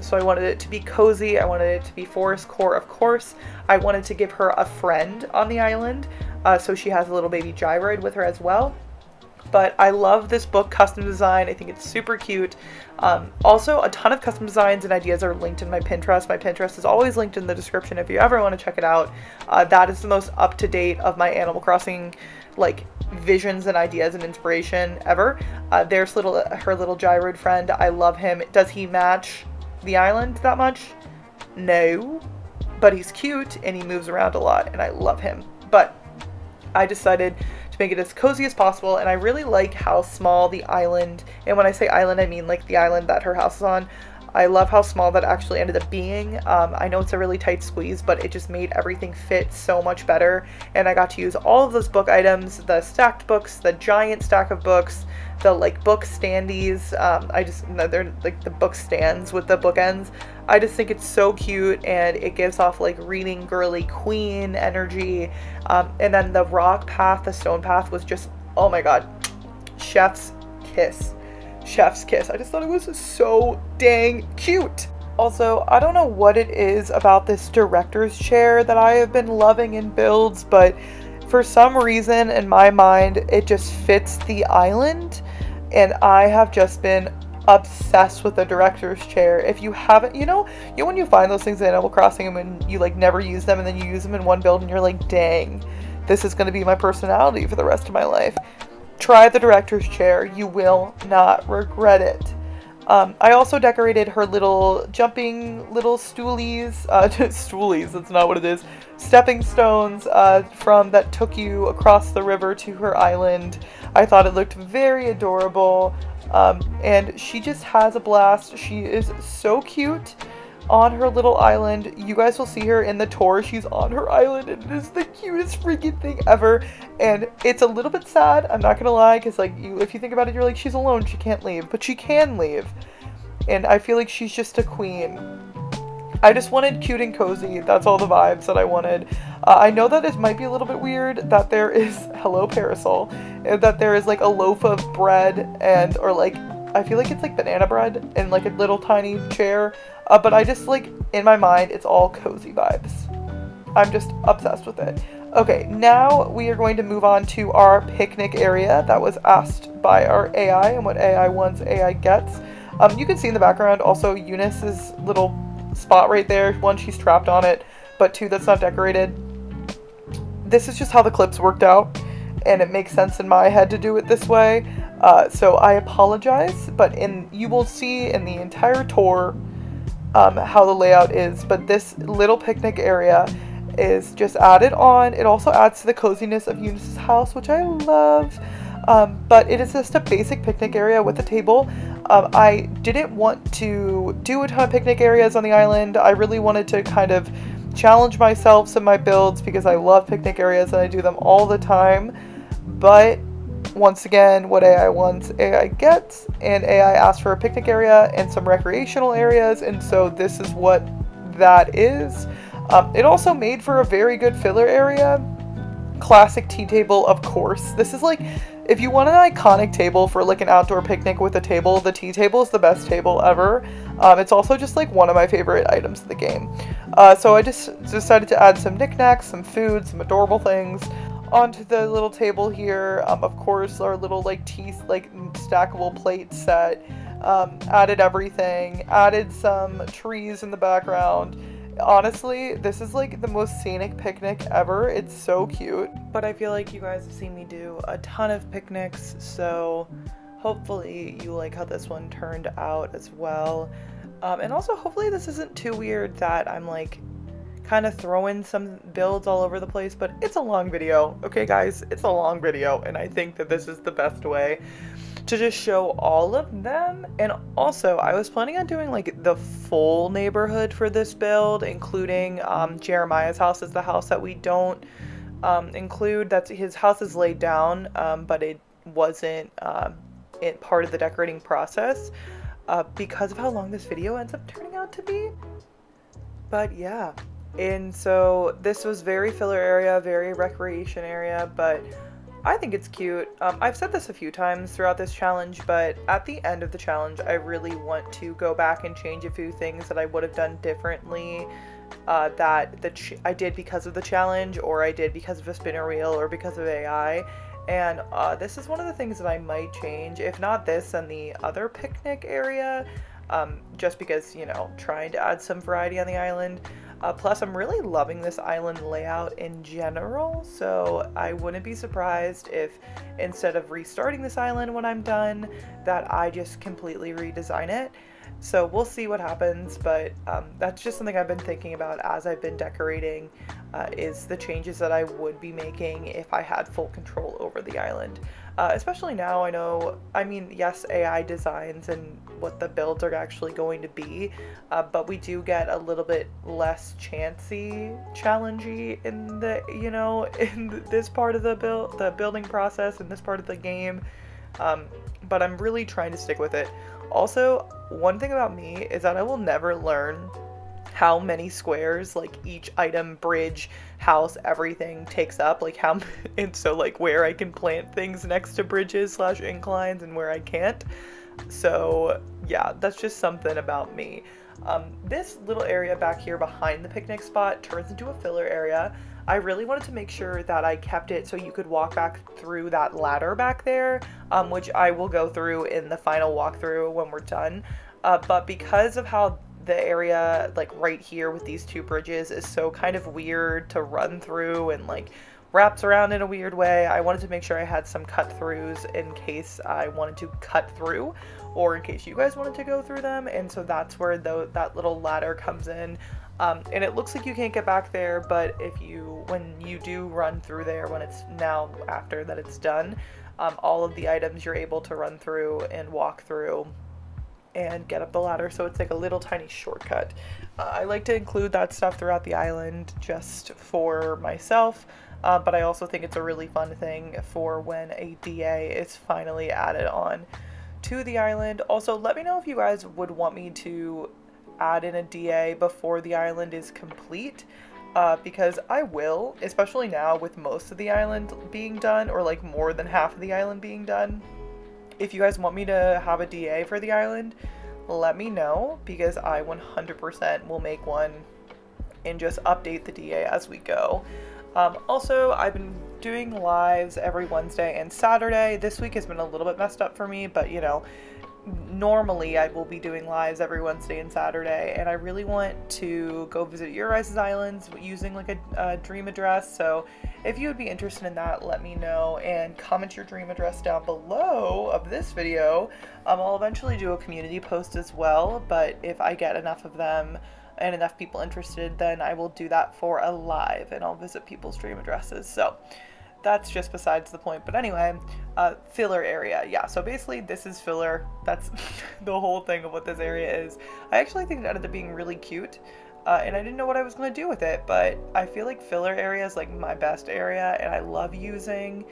So I wanted it to be cozy. I wanted it to be Forestcore, of course. I wanted to give her a friend on the island, so she has a little baby gyroid with her as well. But I love this book custom design. I think it's super cute. Also, a ton of custom designs and ideas are linked in my Pinterest. My Pinterest is always linked in the description if you ever want to check it out. That is the most up-to-date of my Animal Crossing like visions and ideas and inspiration ever. There's her little gyroid friend. I love him. Does he match the island that much? No. But he's cute and he moves around a lot and I love him. But I decided to make it as cozy as possible, and I really like how small the island, and when I say island I mean like the island that her house is on, I love how small that actually ended up being. I know it's a really tight squeeze, but it just made everything fit so much better. And I got to use all of those book items, the stacked books, the giant stack of books, the like book standees. They're like the book stands with the bookends. I just think it's so cute, and it gives off like reading girly queen energy. And then the rock path, the stone path was just, oh my god, chef's kiss. Chef's kiss. I just thought it was so dang cute. Also, I don't know what it is about this director's chair that I have been loving in builds, but for some reason in my mind, it just fits the island, and I have just been obsessed with the director's chair. If you haven't, you know when you find those things in Animal Crossing and you like never use them, and then you use them in one build and you're like, dang, this is going to be my personality for the rest of my life. Try the director's chair. You will not regret it. I also decorated her little jumping little stoolies. Stoolies, that's not what it is. Stepping stones that took you across the river to her island. I thought it looked very adorable. And she just has a blast. She is so cute on her little island. You guys will see her in the tour. She's on her island, and it is the cutest freaking thing ever. And it's a little bit sad, I'm not gonna lie, because like if you think about it, you're like, she's alone, she can't leave, but she can leave. And I feel like she's just a queen. I just wanted cute and cozy. That's all the vibes that I wanted. I know that it might be a little bit weird that there is, hello Parasol, that there is like a loaf of bread or like, I feel like it's like banana bread in like a little tiny chair. But I just like, in my mind, it's all cozy vibes. I'm just obsessed with it. Okay, now we are going to move on to our picnic area that was asked by our AI, and what AI wants, AI gets. You can see in the background also Eunice's little spot right there. One, she's trapped on it, but two, that's not decorated. This is just how the clips worked out, and it makes sense in my head to do it this way. So I apologize, but you will see in the entire tour how the layout is, but this little picnic area is just added on. It also adds to the coziness of Eunice's house, which I love, but it is just a basic picnic area with a table. I didn't want to do a ton of picnic areas on the island. I really wanted to kind of challenge myself in my builds because I love picnic areas and I do them all the time, but once again, what AI wants, AI gets, and AI asked for a picnic area and some recreational areas, and so this is what that is. It also made for a very good filler area. Classic tea table, of course. This is like, if you want an iconic table for like an outdoor picnic with a table, the tea table is the best table ever. It's also just like one of my favorite items in the game. So I just decided to add some knickknacks, some food, some adorable things onto the little table here. Of course, our little like tea stackable plate set. Added everything. Added some trees in the background. Honestly, this is like the most scenic picnic ever. It's so cute. But I feel like you guys have seen me do a ton of picnics, so hopefully you like how this one turned out as well. And also hopefully this isn't too weird that I'm like kind of throwing some builds all over the place, but it's a long video. Okay guys, it's a long video, and I think that this is the best way to just show all of them. And also I was planning on doing like the full neighborhood for this build, including Jeremiah's house is the house that we don't include. That's his house is laid down, but it wasn't part of the decorating process because of how long this video ends up turning out to be. But yeah, and so this was very filler area, very recreation area, but I think it's cute. I've said this a few times throughout this challenge, but at the end of the challenge, I really want to go back and change a few things that I would have done differently that I did because of the challenge, or I did because of a spinner wheel, or because of AI. And this is one of the things that I might change. If not this, then the other picnic area, just because, you know, trying to add some variety on the island. Plus, I'm really loving this island layout in general, so I wouldn't be surprised if instead of restarting this island when I'm done, that I just completely redesign it. So we'll see what happens, but that's just something I've been thinking about as I've been decorating, is the changes that I would be making if I had full control over the island. Especially now, I mean, yes, AI designs and what the builds are actually going to be, but we do get a little bit less challengey in the, in this part of the building process, in this part of the game. But I'm really trying to stick with it. Also, one thing about me is that I will never learn how many squares, like, each item, bridge, house, everything takes up, like, and so, like, where I can plant things next to bridges / inclines and where I can't. So yeah, that's just something about me. This little area back here behind the picnic spot turns into a filler area. I really wanted to make sure that I kept it so you could walk back through that ladder back there, which I will go through in the final walkthrough when we're done. But because of how the area, like right here with these two bridges, is so kind of weird to run through and like wraps around in a weird way, I wanted to make sure I had some cut throughs in case I wanted to cut through, or in case you guys wanted to go through them. And so that's where that little ladder comes in. And it looks like you can't get back there, but when you do run through there, when it's now after that it's done, all of the items you're able to run through and walk through and get up the ladder, so it's like a little tiny shortcut. I like to include that stuff throughout the island just for myself, but I also think it's a really fun thing for when a DA is finally added on to the island. Also, let me know if you guys would want me to add in a DA before the island is complete, because I will, especially now with most of the island being done, or like more than half of the island being done. If you guys want me to have a DA for the island, let me know, because I 100% will make one and just update the DA as we go. Also, I've been doing lives every Wednesday and Saturday. This week has been a little bit messed up for me, but normally I will be doing lives every Wednesday and Saturday, and I really want to go visit your guys' islands using like a dream address. So if you would be interested in that, let me know and comment your dream address down below of this video. I'll eventually do a community post as well, but if I get enough of them and enough people interested, then I will do that for a live, and I'll visit people's dream addresses. So that's just besides the point. But anyway, filler area. Yeah, so basically this is filler. That's the whole thing of what this area is. I actually think it ended up being really cute, and I didn't know what I was going to do with it, but I feel like filler area is like my best area, and I love using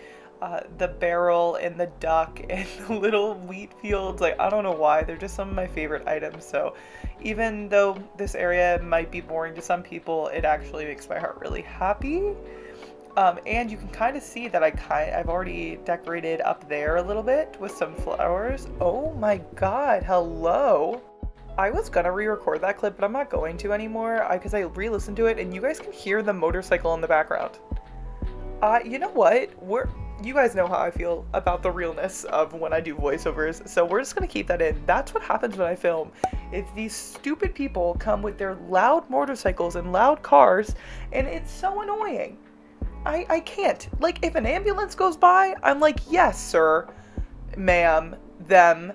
the barrel and the duck and the little wheat fields. Like, I don't know why, they're just some of my favorite items. So even though this area might be boring to some people, it actually makes my heart really happy. And you can kind of see that I've already decorated up there a little bit with some flowers. Oh my god, hello! I was gonna re-record that clip, but I'm not going to anymore, because I re-listened to it and you guys can hear the motorcycle in the background. You know what? You guys know how I feel about the realness of when I do voiceovers, so we're just gonna keep that in. That's what happens when I film. If these stupid people come with their loud motorcycles and loud cars, and it's so annoying. I can't. Like, if an ambulance goes by, I'm like, yes, sir, ma'am, them,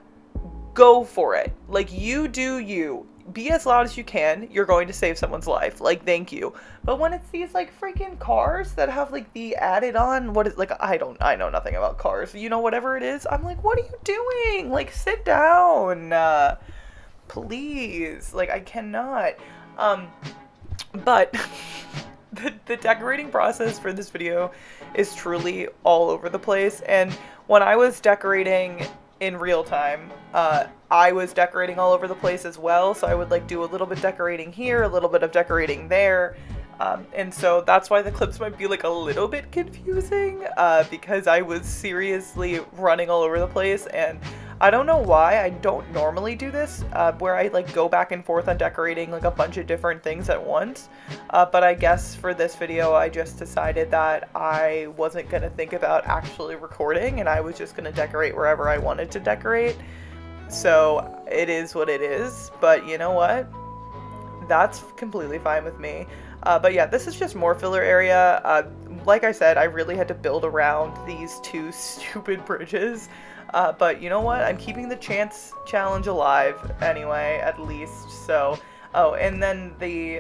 go for it. Like, you do you. Be as loud as you can. You're going to save someone's life. Like, thank you. But when it's these, like, freaking cars that have, like, the added on, I know nothing about cars. Whatever it is, I'm like, what are you doing? Like, sit down. Please. Like, I cannot. But the decorating process for this video is truly all over the place. And when I was decorating in real time, I was decorating all over the place as well. So I would like do a little bit decorating here, a little bit of decorating there. And so that's why the clips might be like a little bit confusing, because I was seriously running all over the place. And I don't know why I don't normally do this, where I like go back and forth on decorating like a bunch of different things at once. But I guess for this video, I just decided that I wasn't going to think about actually recording, and I was just going to decorate wherever I wanted to decorate. So it is what it is, but you know what? That's completely fine with me. But yeah, this is just more filler area. like I said, I really had to build around these two stupid bridges. But you know what? I'm keeping the challenge alive anyway, at least. So, oh, and then the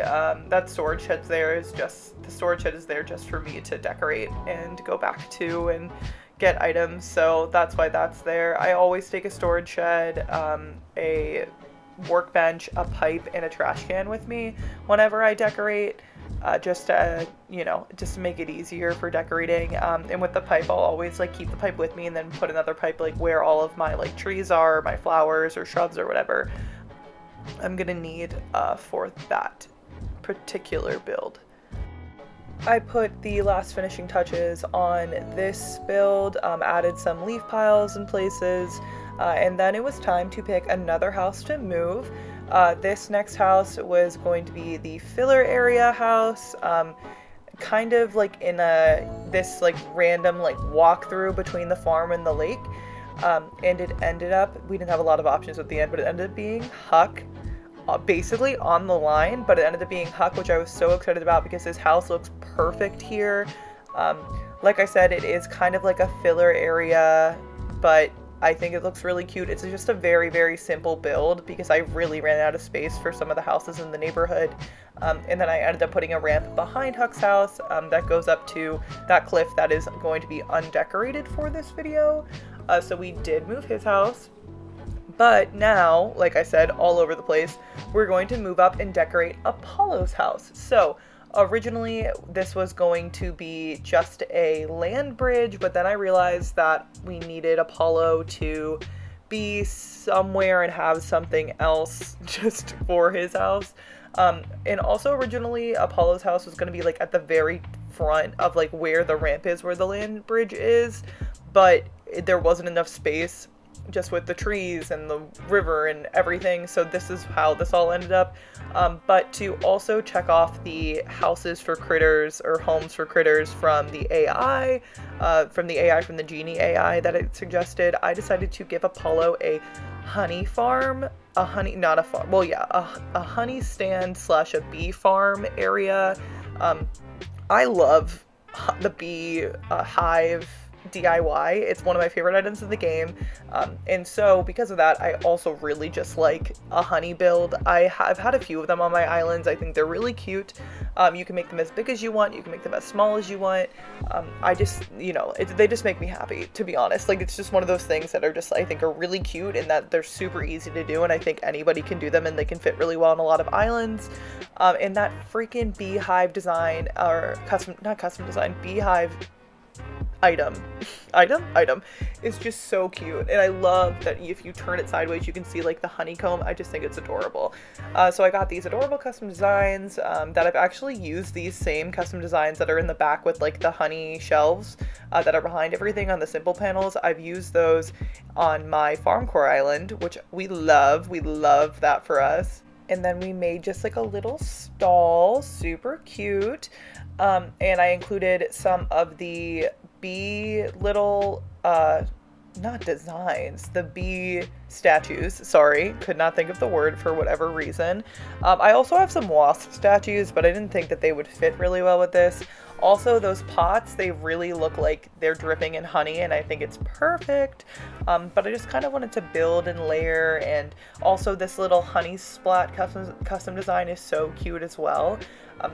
that storage shed there is just, the storage shed is there just for me to decorate and go back to and get items. So that's why that's there. I always take a storage shed, a workbench, a pipe, and a trash can with me whenever I decorate. Just to, you know, just to make it easier for decorating. And with the pipe, I'll always like keep the pipe with me and then put another pipe like where all of my like trees are, my flowers or shrubs or whatever I'm gonna need for that particular build. I put the last finishing touches on this build, added some leaf piles in places, and then it was time to pick another house to move. This next house was going to be the filler area house, kind of like in this like random like walkthrough between the farm and the lake, and it ended up, we didn't have a lot of options at the end, but it ended up being Huck, basically on the line, but it ended up being Huck, which I was so excited about because this house looks perfect here. Like I said, it is kind of like a filler area, but I think it looks really cute. It's just a very, very simple build because I really ran out of space for some of the houses in the neighborhood. And then I ended up putting a ramp behind Huck's house that goes up to that cliff that is going to be undecorated for this video. So we did move his house. But now, like I said, all over the place, we're going to move up and decorate Apollo's house. So originally, this was going to be just a land bridge, but then I realized that we needed Apollo to be somewhere and have something else just for his house. And also originally, Apollo's house was going to be like at the very front of like where the ramp is, where the land bridge is, but there wasn't enough space just with the trees and the river and everything, so this is how this all ended up. But to also check off the houses for critters or homes for critters from the AI, from the Genie AI that it suggested, I decided to give Apollo a honey farm, a honey stand / a bee farm area. I love the bee hive DIY. It's one of my favorite items in the game, and so because of that, I also really just like a honey build. I've had a few of them on my islands. I think they're really cute. You can make them as big as you want, you can make them as small as you want. I just, you know, they just make me happy, to be honest. Like, it's just one of those things that are just, I think, are really cute and that they're super easy to do, and I think anybody can do them and they can fit really well on a lot of islands. And that freaking beehive design, or not custom design, beehive item is just so cute, and I love that if you turn it sideways you can see like the honeycomb. I just think it's adorable. So I got these adorable custom designs that I've actually used, these same custom designs that are in the back with like the honey shelves that are behind everything on the simple panels. I've used those on my Farmcore island, which we love that for us. And then we made just like a little stall, super cute, and I included some of the bee little, not designs, the bee statues, sorry, could not think of the word for whatever reason. I also have some wasp statues, but I didn't think that they would fit really well with this. Also, those pots, they really look like they're dripping in honey, and I think it's perfect. But I just kind of wanted to build and layer, and also this little honey splat custom design is so cute as well.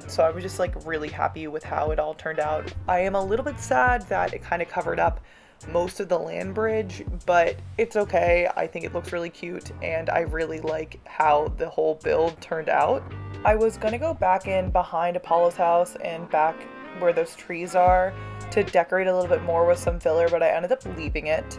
So I was just like really happy with how it all turned out. I am a little bit sad that it kind of covered up most of the land bridge, but it's okay. I think it looks really cute, and I really like how the whole build turned out. I was gonna go back in behind Apollo's house and back where those trees are to decorate a little bit more with some filler, but I ended up leaving it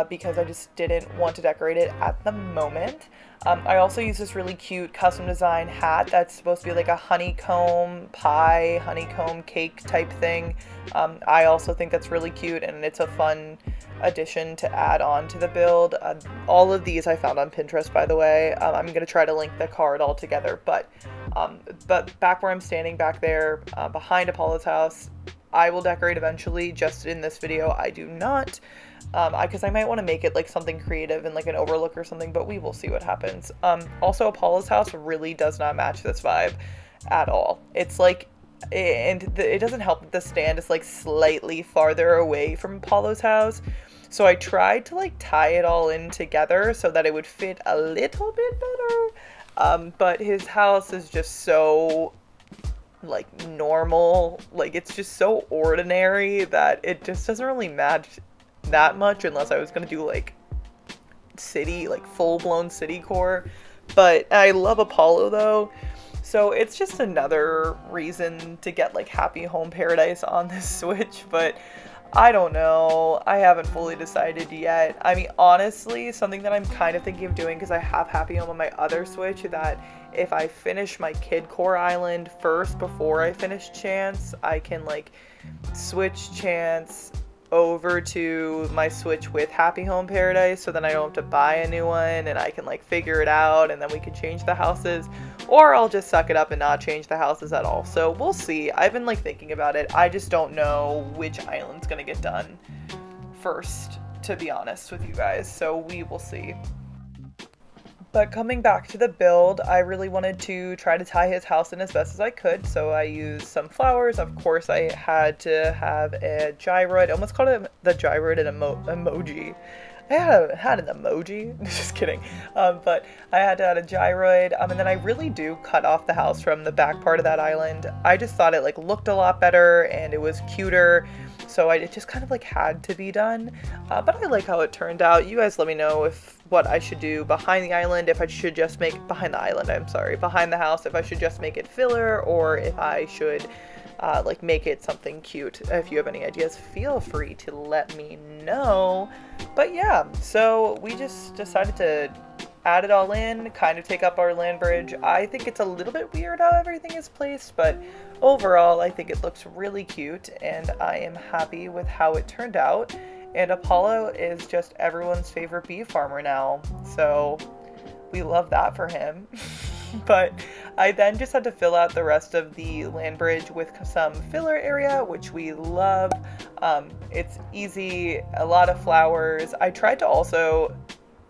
because I just didn't want to decorate it at the moment. I also used this really cute custom design hat that's supposed to be like a honeycomb pie, honeycomb cake type thing. I also think that's really cute, and it's a fun addition to add on to the build. All of these I found on Pinterest, by the way. I'm going to try to link the card all together, but back where I'm standing back there behind Apollo's house, I will decorate eventually. Just in this video, I do not, because I might want to make it like something creative and like an overlook or something, but we will see what happens. Also, Apollo's house really does not match this vibe at all. It's like it doesn't help that the stand is like slightly farther away from Apollo's house. So I tried to like tie it all in together so that it would fit a little bit better. But his house is just so like normal, like it's just so ordinary that it just doesn't really match that much unless I was gonna do like city, like full-blown city core. But I love Apollo though, so it's just another reason to get like Happy Home Paradise on this Switch. But I don't know, I haven't fully decided yet. I mean, honestly, something that I'm kind of thinking of doing, because I have Happy Home on my other Switch, that if I finish my Kid Core Island first before I finish Chance, I can like switch Chance over to my Switch with Happy Home Paradise, so then I don't have to buy a new one and I can like figure it out, and then we can change the houses, or I'll just suck it up and not change the houses at all. So we'll see. I've been like thinking about it. I just don't know which island's gonna get done first, to be honest with you guys, so we will see. But coming back to the build, I really wanted to try to tie his house in as best as I could, so I used some flowers. Of course, I had to have a gyroid. I almost called it the gyroid an emoji. I had an emoji, just kidding. But I had to add a gyroid, and then I really do cut off the house from the back part of that island. I just thought it like looked a lot better and it was cuter, so it just kind of like had to be done. But I like how it turned out. You guys let me know what I should do behind the island, if I should just make behind the house, if I should just make it filler, or if I should like make it something cute. If you have any ideas, feel free to let me know. But yeah, so we just decided to add it all in, kind of take up our land bridge. I think it's a little bit weird how everything is placed, but overall I think it looks really cute and I am happy with how it turned out. And Apollo is just everyone's favorite bee farmer now, so we love that for him. But I then just had to fill out the rest of the land bridge with some filler area, which we love. It's easy, a lot of flowers. I tried to also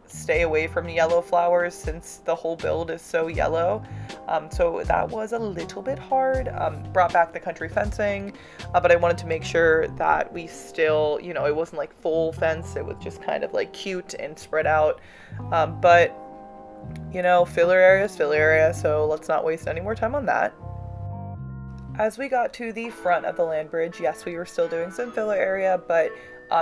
stay away from yellow flowers since the whole build is so yellow. So that was a little bit hard. Brought back the country fencing, but I wanted to make sure that we still, it wasn't like full fence. It was just kind of like cute and spread out. But filler area is filler area, so let's not waste any more time on that. As we got to the front of the land bridge, yes, we were still doing some filler area, but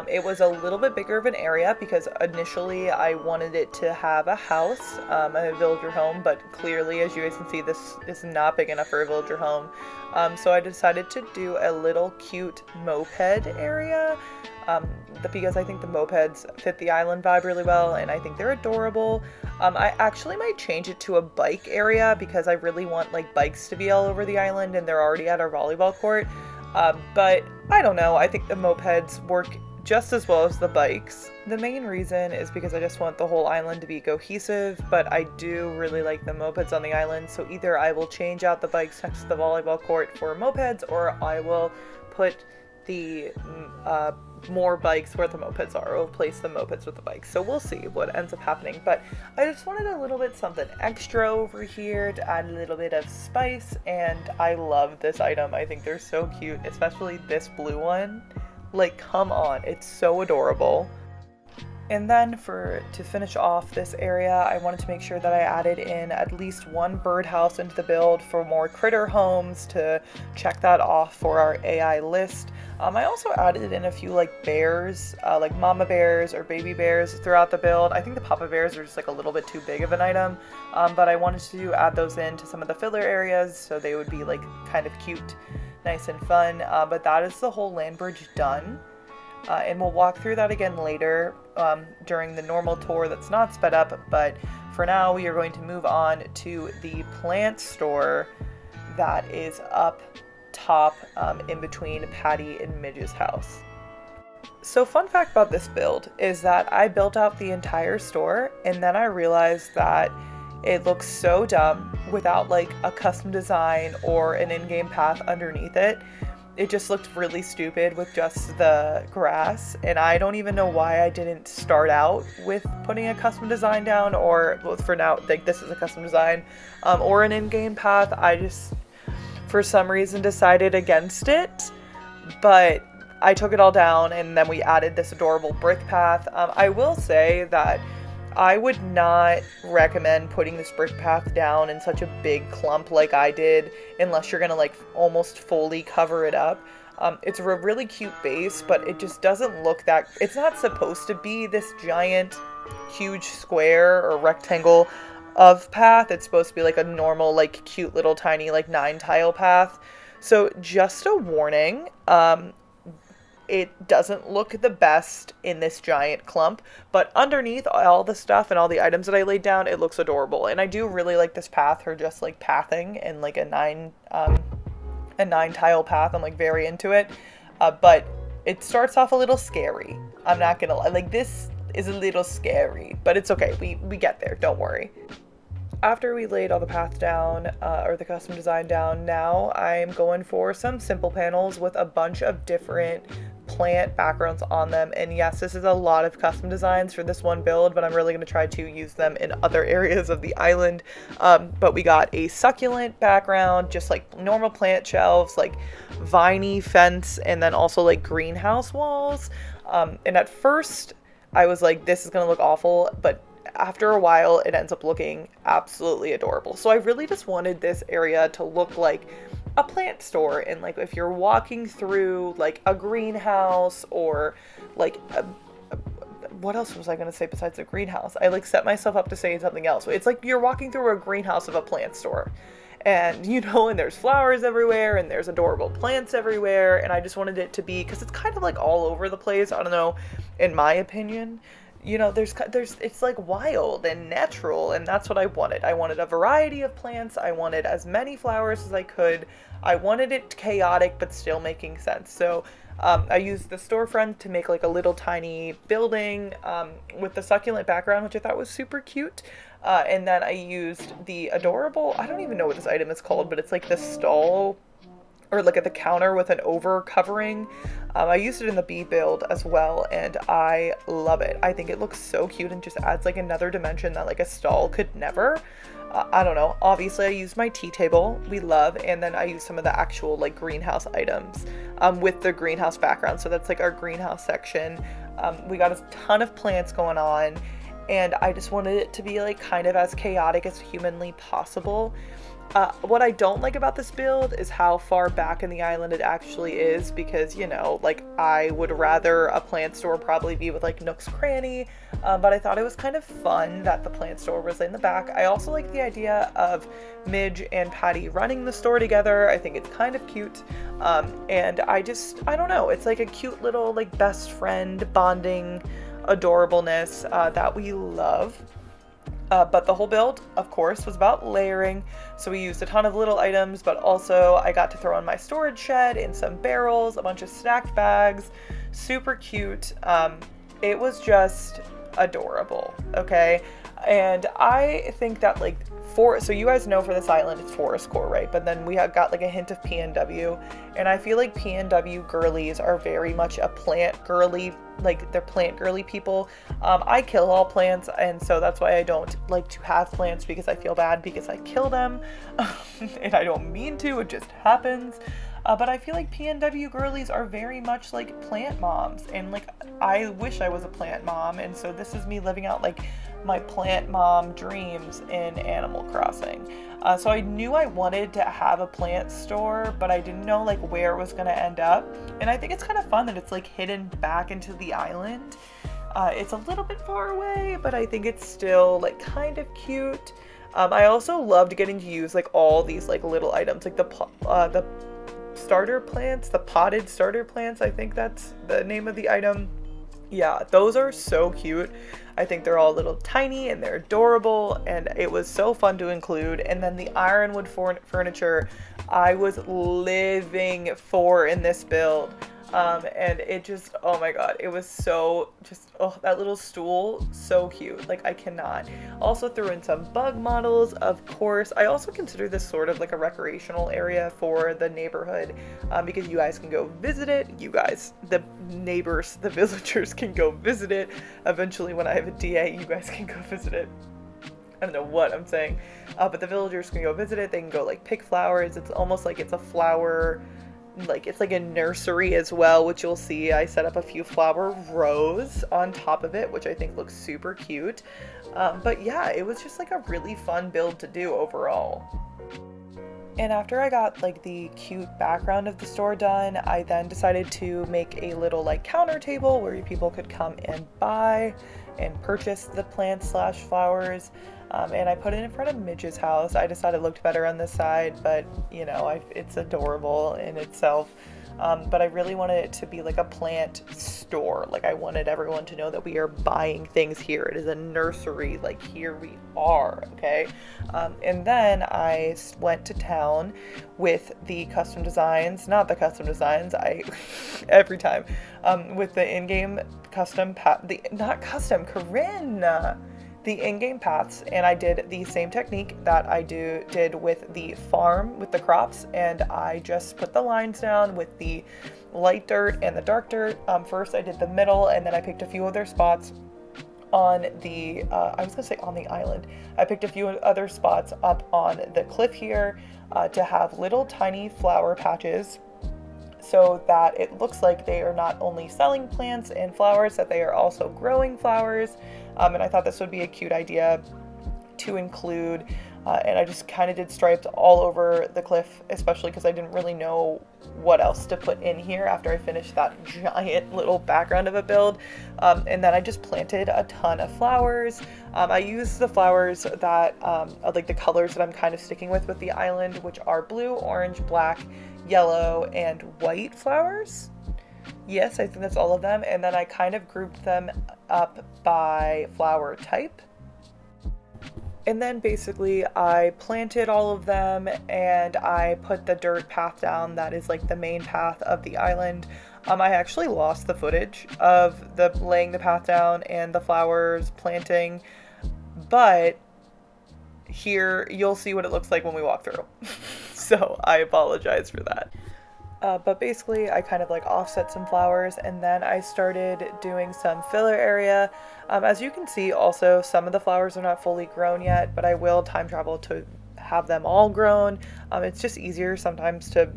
it was a little bit bigger of an area because initially I wanted it to have a house, a villager home, but clearly, as you guys can see, this is not big enough for a villager home. So I decided to do a little cute moped area, because I think the mopeds fit the island vibe really well, and I think they're adorable. I actually might change it to a bike area because I really want like bikes to be all over the island, and they're already at our volleyball court. But I don't know, I think the mopeds work just as well as the bikes. The main reason is because I just want the whole island to be cohesive, but I do really like the mopeds on the island, so either I will change out the bikes next to the volleyball court for mopeds, or I will put the more bikes where the mopeds are, or replace the mopeds with the bikes. So we'll see what ends up happening, but I just wanted a little bit something extra over here to add a little bit of spice, and I love this item. I think they're so cute, especially this blue one. Like, come on, it's so adorable. And then to finish off this area, I wanted to make sure that I added in at least one birdhouse into the build for more critter homes, to check that off for our AI list. I also added in a few like bears, like mama bears or baby bears throughout the build. I think the papa bears are just like a little bit too big of an item, but I wanted to add those into some of the filler areas so they would be like kind of cute, nice and fun. But that is the whole land bridge done. And we'll walk through that again later during the normal tour that's not sped up, but for now we are going to move on to the plant store that is up top in between Patty and Midge's house. So fun fact about this build is that I built out the entire store, and then I realized that it looks so dumb without like a custom design or an in-game path underneath it. It just looked really stupid with just the grass, and I don't even know why I didn't start out with putting a custom design down, or well, for now, like this is a custom design, or an in-game path. for some reason decided against it, but I took it all down, and then we added this adorable brick path. I will say that I would not recommend putting this brick path down in such a big clump like I did, unless you're gonna like almost fully cover it up. It's a really cute base, but it just doesn't look that, it's not supposed to be this giant, huge square or rectangle of path. It's supposed to be like a normal, like cute little tiny, like 9-tile path. So just a warning, it doesn't look the best in this giant clump, but underneath all the stuff and all the items that I laid down, it looks adorable. And I do really like this path for just like pathing and like a 9-tile path. I'm like very into it, but it starts off a little scary. I'm not gonna lie, like this is a little scary, but it's okay. We get there, don't worry. After we laid all the path down, or the custom design down, now I'm going for some simple panels with a bunch of different plant backgrounds on them. And yes, this is a lot of custom designs for this one build, but I'm really going to try to use them in other areas of the island. But we got a succulent background, just like normal plant shelves, like viney fence, and then also like greenhouse walls. And at first I was like, this is going to look awful, but after a while it ends up looking absolutely adorable. So I really just wanted this area to look like a plant store, and like if you're walking through like a greenhouse or like what else was I going to say besides a greenhouse? I like set myself up to say something else. It's like you're walking through a greenhouse of a plant store, and you know, and there's flowers everywhere and there's adorable plants everywhere, and I just wanted it to be, because it's kind of like all over the place, I don't know, in my opinion. You know, there's it's like wild and natural, and that's what I wanted. I wanted a variety of plants. I wanted as many flowers as I could. I wanted it chaotic but still making sense. So I used the storefront to make like a little tiny building with the succulent background, which I thought was super cute. And then I used the adorable, I don't even know what this item is called, but it's like the stall, or like at the counter with an over covering. I used it in the bee build as well, and I love it. I think it looks so cute and just adds like another dimension that like a stall could never. I don't know. Obviously I used my tea table, we love, and then I used some of the actual like greenhouse items with the greenhouse background. So that's like our greenhouse section. We got a ton of plants going on, and I just wanted it to be like kind of as chaotic as humanly possible. What I don't like about this build is how far back in the island it actually is, because, you know, like I would rather a plant store probably be with like Nook's Cranny, but I thought it was kind of fun that the plant store was in the back. I also like the idea of Midge and Patty running the store together. I think it's kind of cute, and I don't know, it's like a cute little like best friend bonding adorableness that we love. But the whole build, of course, was about layering, so we used a ton of little items, but also I got to throw in my storage shed and some barrels, a bunch of stacked bags, super cute. It was just adorable, okay? And I think that like so you guys know for this island it's Forestcore, right? But then we have got like a hint of PNW, and I feel like PNW girlies are very much a plant girly, like they're plant girly people. I kill all plants, and so that's why I don't like to have plants, because I feel bad because I kill them and I don't mean to, it just happens. But I feel like PNW girlies are very much like plant moms, and like I wish I was a plant mom, and so this is me living out like my plant mom dreams in Animal Crossing. So I knew I wanted to have a plant store, but I didn't know like where it was going to end up. And I think it's kind of fun that it's like hidden back into the island. It's a little bit far away, but I think it's still like kind of cute. I also loved getting to use like all these like little items, like the starter plants, the potted starter plants, I think that's the name of the item. Yeah, those are so cute. I think they're all a little tiny and they're adorable, and it was so fun to include. And then the ironwood furniture I was living for in this build. And it just, oh my god, it was so just, oh, that little stool, so cute. Like, I cannot. Also threw in some bug models, of course. I also consider this sort of like a recreational area for the neighborhood, because you guys can go visit it. You guys, the neighbors, the villagers can go visit it. Eventually, when I have a DA, you guys can go visit it. don't know what I'm saying. But the villagers can go visit it. They can go like pick flowers. It's almost like it's a flower, like it's like a nursery as well, which you'll see. I set up a few flower rows on top of it, which I think looks super cute. But yeah, it was just like a really fun build to do overall. And after I got like the cute background of the store done, I then decided to make a little like counter table where people could come and buy and purchase the plants slash flowers. And I put it in front of Midge's house. I decided it looked better on this side, but you know, it's adorable in itself. But I really wanted it to be like a plant store. Like I wanted everyone to know that we are buying things here. It is a nursery. Like here we are. Okay. And then I went to town with the custom designs, not the custom designs. Every time, with the in-game custom, Corinne. The in-game paths, and I did the same technique that I did with the farm with the crops, and I just put the lines down with the light dirt and the dark dirt. First I did the middle, and then I picked a few other spots on the I was gonna say on the island. I picked a few other spots up on the cliff here to have little tiny flower patches, so that it looks like they are not only selling plants and flowers, that they are also growing flowers. And I thought this would be a cute idea to include. And I just kind of did stripes all over the cliff, especially because I didn't really know what else to put in here after I finished that giant little background of a build. And then I just planted a ton of flowers. I used the flowers that, like the colors that I'm kind of sticking with the island, which are blue, orange, black, yellow, and white flowers. Yes, I think that's all of them. And then I kind of grouped them up by flower type. And then basically I planted all of them, and I put the dirt path down that is like the main path of the island. I actually lost the footage of the laying the path down and the flowers planting, but here you'll see what it looks like when we walk through. So I apologize for that. But basically I kind of like offset some flowers, and then I started doing some filler area. As you can see, also some of the flowers are not fully grown yet, but I will time travel to have them all grown. It's just easier sometimes to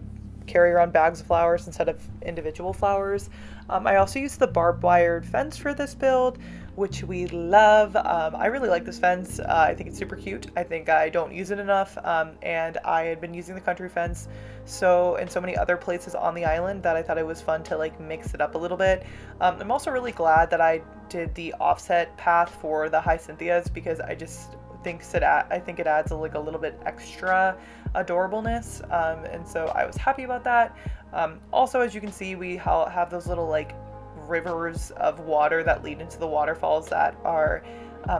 carry around bags of flowers instead of individual flowers. I also used the barbed wired fence for this build, which we love. I really like this fence. I think it's super cute. I think I don't use it enough, and I had been using the country fence in so many other places on the island that I thought it was fun to like mix it up a little bit. I'm also really glad that I did the offset path for the hyacinthus, because I think it adds a little bit extra adorableness, and so I was happy about that. Also, as you can see, we have those little like rivers of water that lead into the waterfalls that are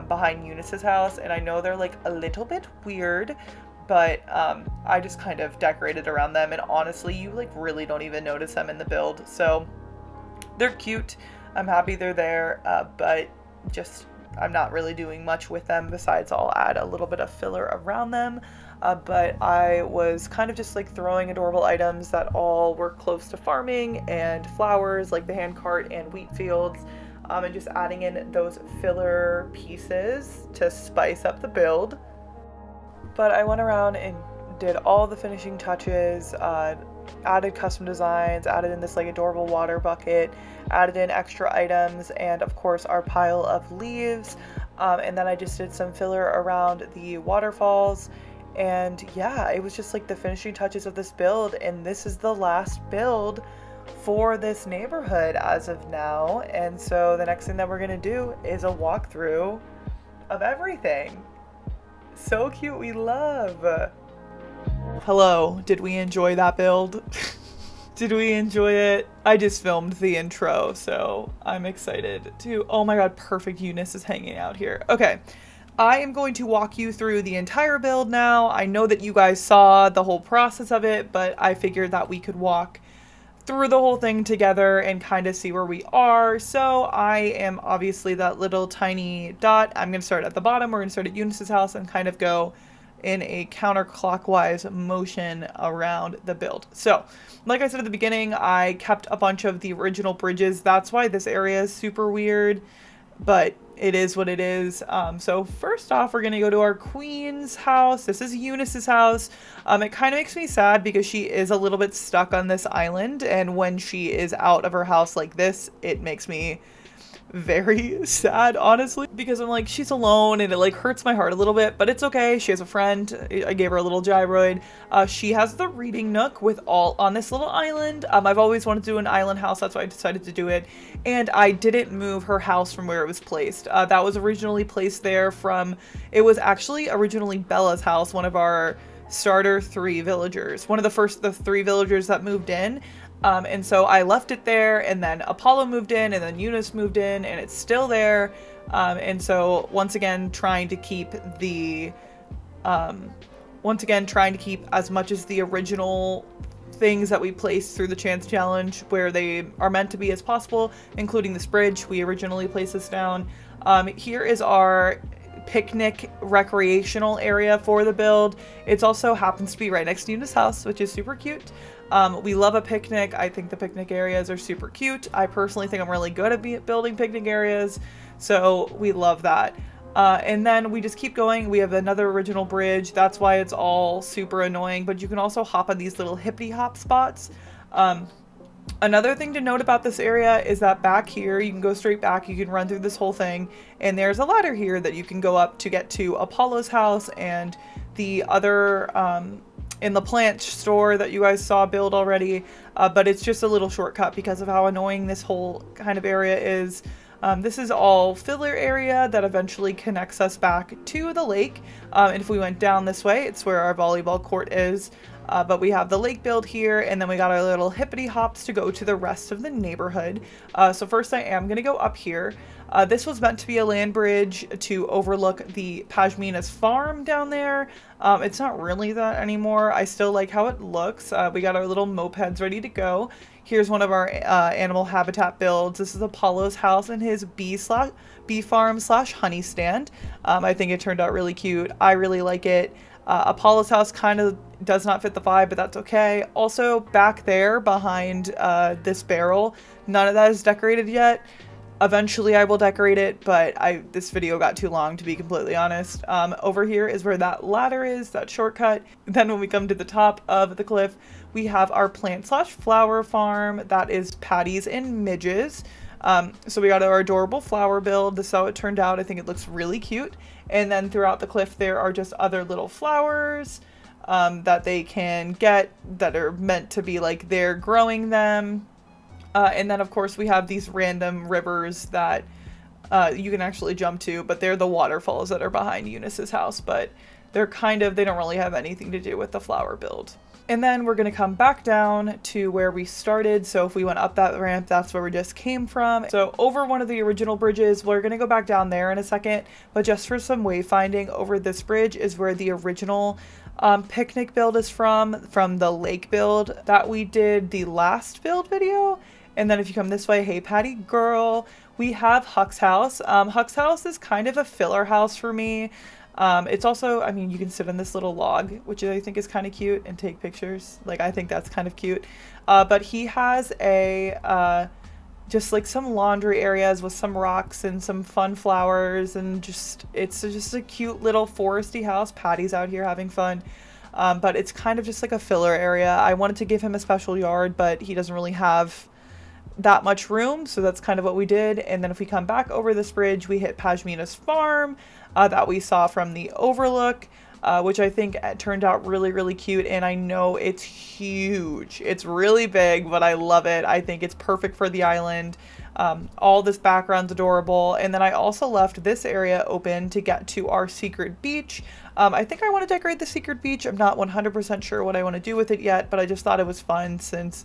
behind Eunice's house, and I know they're like a little bit weird, but I just kind of decorated around them, and honestly you like really don't even notice them in the build, so they're cute. I'm happy they're there, but just I'm not really doing much with them besides I'll add a little bit of filler around them. But I was kind of just like throwing adorable items that all were close to farming and flowers, like the handcart and wheat fields, and just adding in those filler pieces to spice up the build. But I went around and did all the finishing touches, added custom designs, added in this like adorable water bucket, added in extra items, and of course our pile of leaves, and then I just did some filler around the waterfalls. And yeah, it was just like the finishing touches of this build, and this is the last build for this neighborhood as of now. And so the next thing that we're gonna do is a walkthrough of everything. So cute, we love. Hello, did we enjoy that build? Did we enjoy it? I just filmed the intro, so I'm excited to, oh my god, perfect, Eunice is hanging out here. Okay. I am going to walk you through the entire build now. I know that you guys saw the whole process of it, but I figured that we could walk through the whole thing together and kind of see where we are. So I am obviously that little tiny dot. I'm going to start at the bottom. We're going to start at Eunice's house and kind of go in a counterclockwise motion around the build. So, like I said at the beginning, I kept a bunch of the original bridges. That's why this area is super weird. But it is what it is. So first off, we're gonna go to our queen's house. This is Eunice's house. It kind of makes me sad because she is a little bit stuck on this island, and when she is out of her house like this, it makes me very sad, honestly, because I'm like, she's alone, and it like hurts my heart a little bit, but it's okay. She has a friend. I gave her a little gyroid. She has the reading nook with all on this little island. I've always wanted to do an island house, that's why I decided to do it, and I didn't move her house from where it was placed. That was originally placed there from, it was actually originally Bella's house, one of our starter 3 villagers, one of the 3 villagers that moved in. And so I left it there, and then Apollo moved in, and then Eunice moved in, and it's still there. And so once again, trying to keep as much as the original things that we placed through the chance challenge where they are meant to be as possible, including this bridge. We originally placed this down. Here is our picnic recreational area for the build. It's also happens to be right next to Eunice's house, which is super cute. We love a picnic. I think the picnic areas are super cute. I personally think I'm really good at building picnic areas, so we love that. And then we just keep going. We have another original bridge. That's why it's all super annoying, but you can also hop on these little hippity hop spots. Another thing to note about this area is that back here, you can go straight back, you can run through this whole thing, and there's a ladder here that you can go up to get to Apollo's house and the other, in the plant store that you guys saw build already, but it's just a little shortcut because of how annoying this whole kind of area is. This is all filler area that eventually connects us back to the lake, and if we went down this way, it's where our volleyball court is. But we have the lake build here, and then we got our little hippity hops to go to the rest of the neighborhood. So first I am going to go up here. This was meant to be a land bridge to overlook the Pashmina's farm down there. It's not really that anymore. I still like how it looks. We got our little mopeds ready to go. Here's one of our animal habitat builds. This is Apollo's house and his bee farm / honey stand. I think it turned out really cute. I really like it. Apollo's house kind of does not fit the vibe, but that's okay. Also, back there behind this barrel, none of that is decorated yet. Eventually I will decorate it, but this video got too long, to be completely honest. Over here is where that ladder is, that shortcut. Then when we come to the top of the cliff, we have our plant / flower farm. That is patties and midges. So we got our adorable flower build. This is how it turned out. I think it looks really cute. And then throughout the cliff there are just other little flowers that they can get that are meant to be like they're growing them. And then of course we have these random rivers that you can actually jump to, but they're the waterfalls that are behind Eunice's house, but they don't really have anything to do with the flower build. And then we're going to come back down to where we started. So if we went up that ramp, that's where we just came from. So over one of the original bridges, we're going to go back down there in a second. But just for some wayfinding, over this bridge is where the original picnic build is from the lake build that we did the last build video. And then if you come this way, hey Patty girl, we have Huck's house. Huck's house is kind of a filler house for me. It's also, I mean, you can sit on this little log, which I think is kind of cute, and take pictures. Like, I think that's kind of cute. But he has just like some laundry areas with some rocks and some fun flowers, and it's just a cute little foresty house. Patty's out here having fun. But it's kind of just like a filler area. I wanted to give him a special yard, but he doesn't really have that much room, so that's kind of what we did. And then if we come back over this bridge, we hit Pashmina's farm that we saw from the overlook, which I think turned out really, really cute. And I know it's huge. It's really big, but I love it. I think it's perfect for the island. All this background's adorable. And then I also left this area open to get to our secret beach. I think I want to decorate the secret beach. I'm not 100% sure what I want to do with it yet, but I just thought it was fun since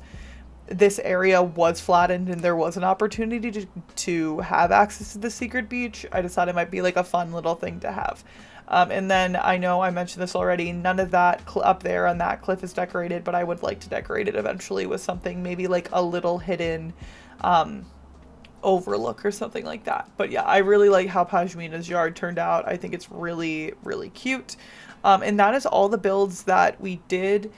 this area was flattened and there was an opportunity to have access to the secret beach. I decided it might be like a fun little thing to have. And then I know I mentioned this already, none of that up there on that cliff is decorated, but I would like to decorate it eventually with something maybe like a little hidden overlook or something like that. But yeah, I really like how Pashmina's yard turned out. I think it's really, really cute. And that is all the builds that we did.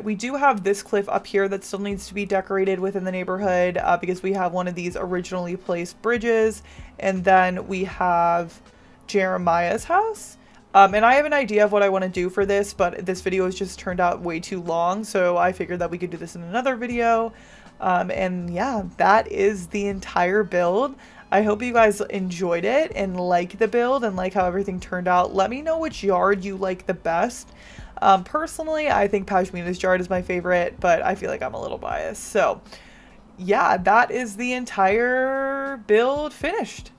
We do have this cliff up here that still needs to be decorated within the neighborhood because we have one of these originally placed bridges, and then we have Jeremiah's house. And I have an idea of what I want to do for this, but this video has just turned out way too long, so I figured that we could do this in another video. And yeah, that is the entire build. I hope you guys enjoyed it and like the build and like how everything turned out. Let me know which yard you like the best. Personally, I think Pashmina's yard is my favorite, but I feel like I'm a little biased. So yeah, that is the entire build finished.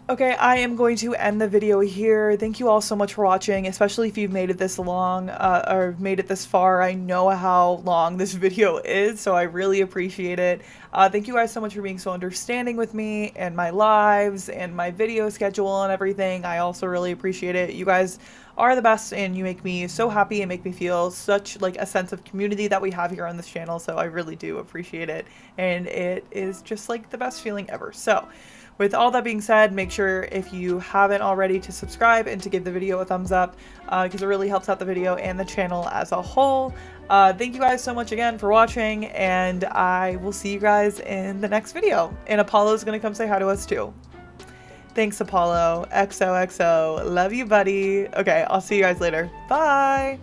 Okay, I am going to end the video here. Thank you all so much for watching, especially if you've made it this long, or made it this far. I know how long this video is, so I really appreciate it. Thank you guys so much for being so understanding with me and my lives and my video schedule and everything. I also really appreciate it. You guys are the best, and you make me so happy and make me feel such like a sense of community that we have here on this channel, so I really do appreciate it, and it is just like the best feeling ever. So with all that being said, make sure if you haven't already to subscribe and to give the video a thumbs up because it really helps out the video and the channel as a whole. Thank you guys so much again for watching, and I will see you guys in the next video. And Apollo's gonna come say hi to us too. Thanks, Apollo. XOXO. Love you, buddy. Okay, I'll see you guys later. Bye!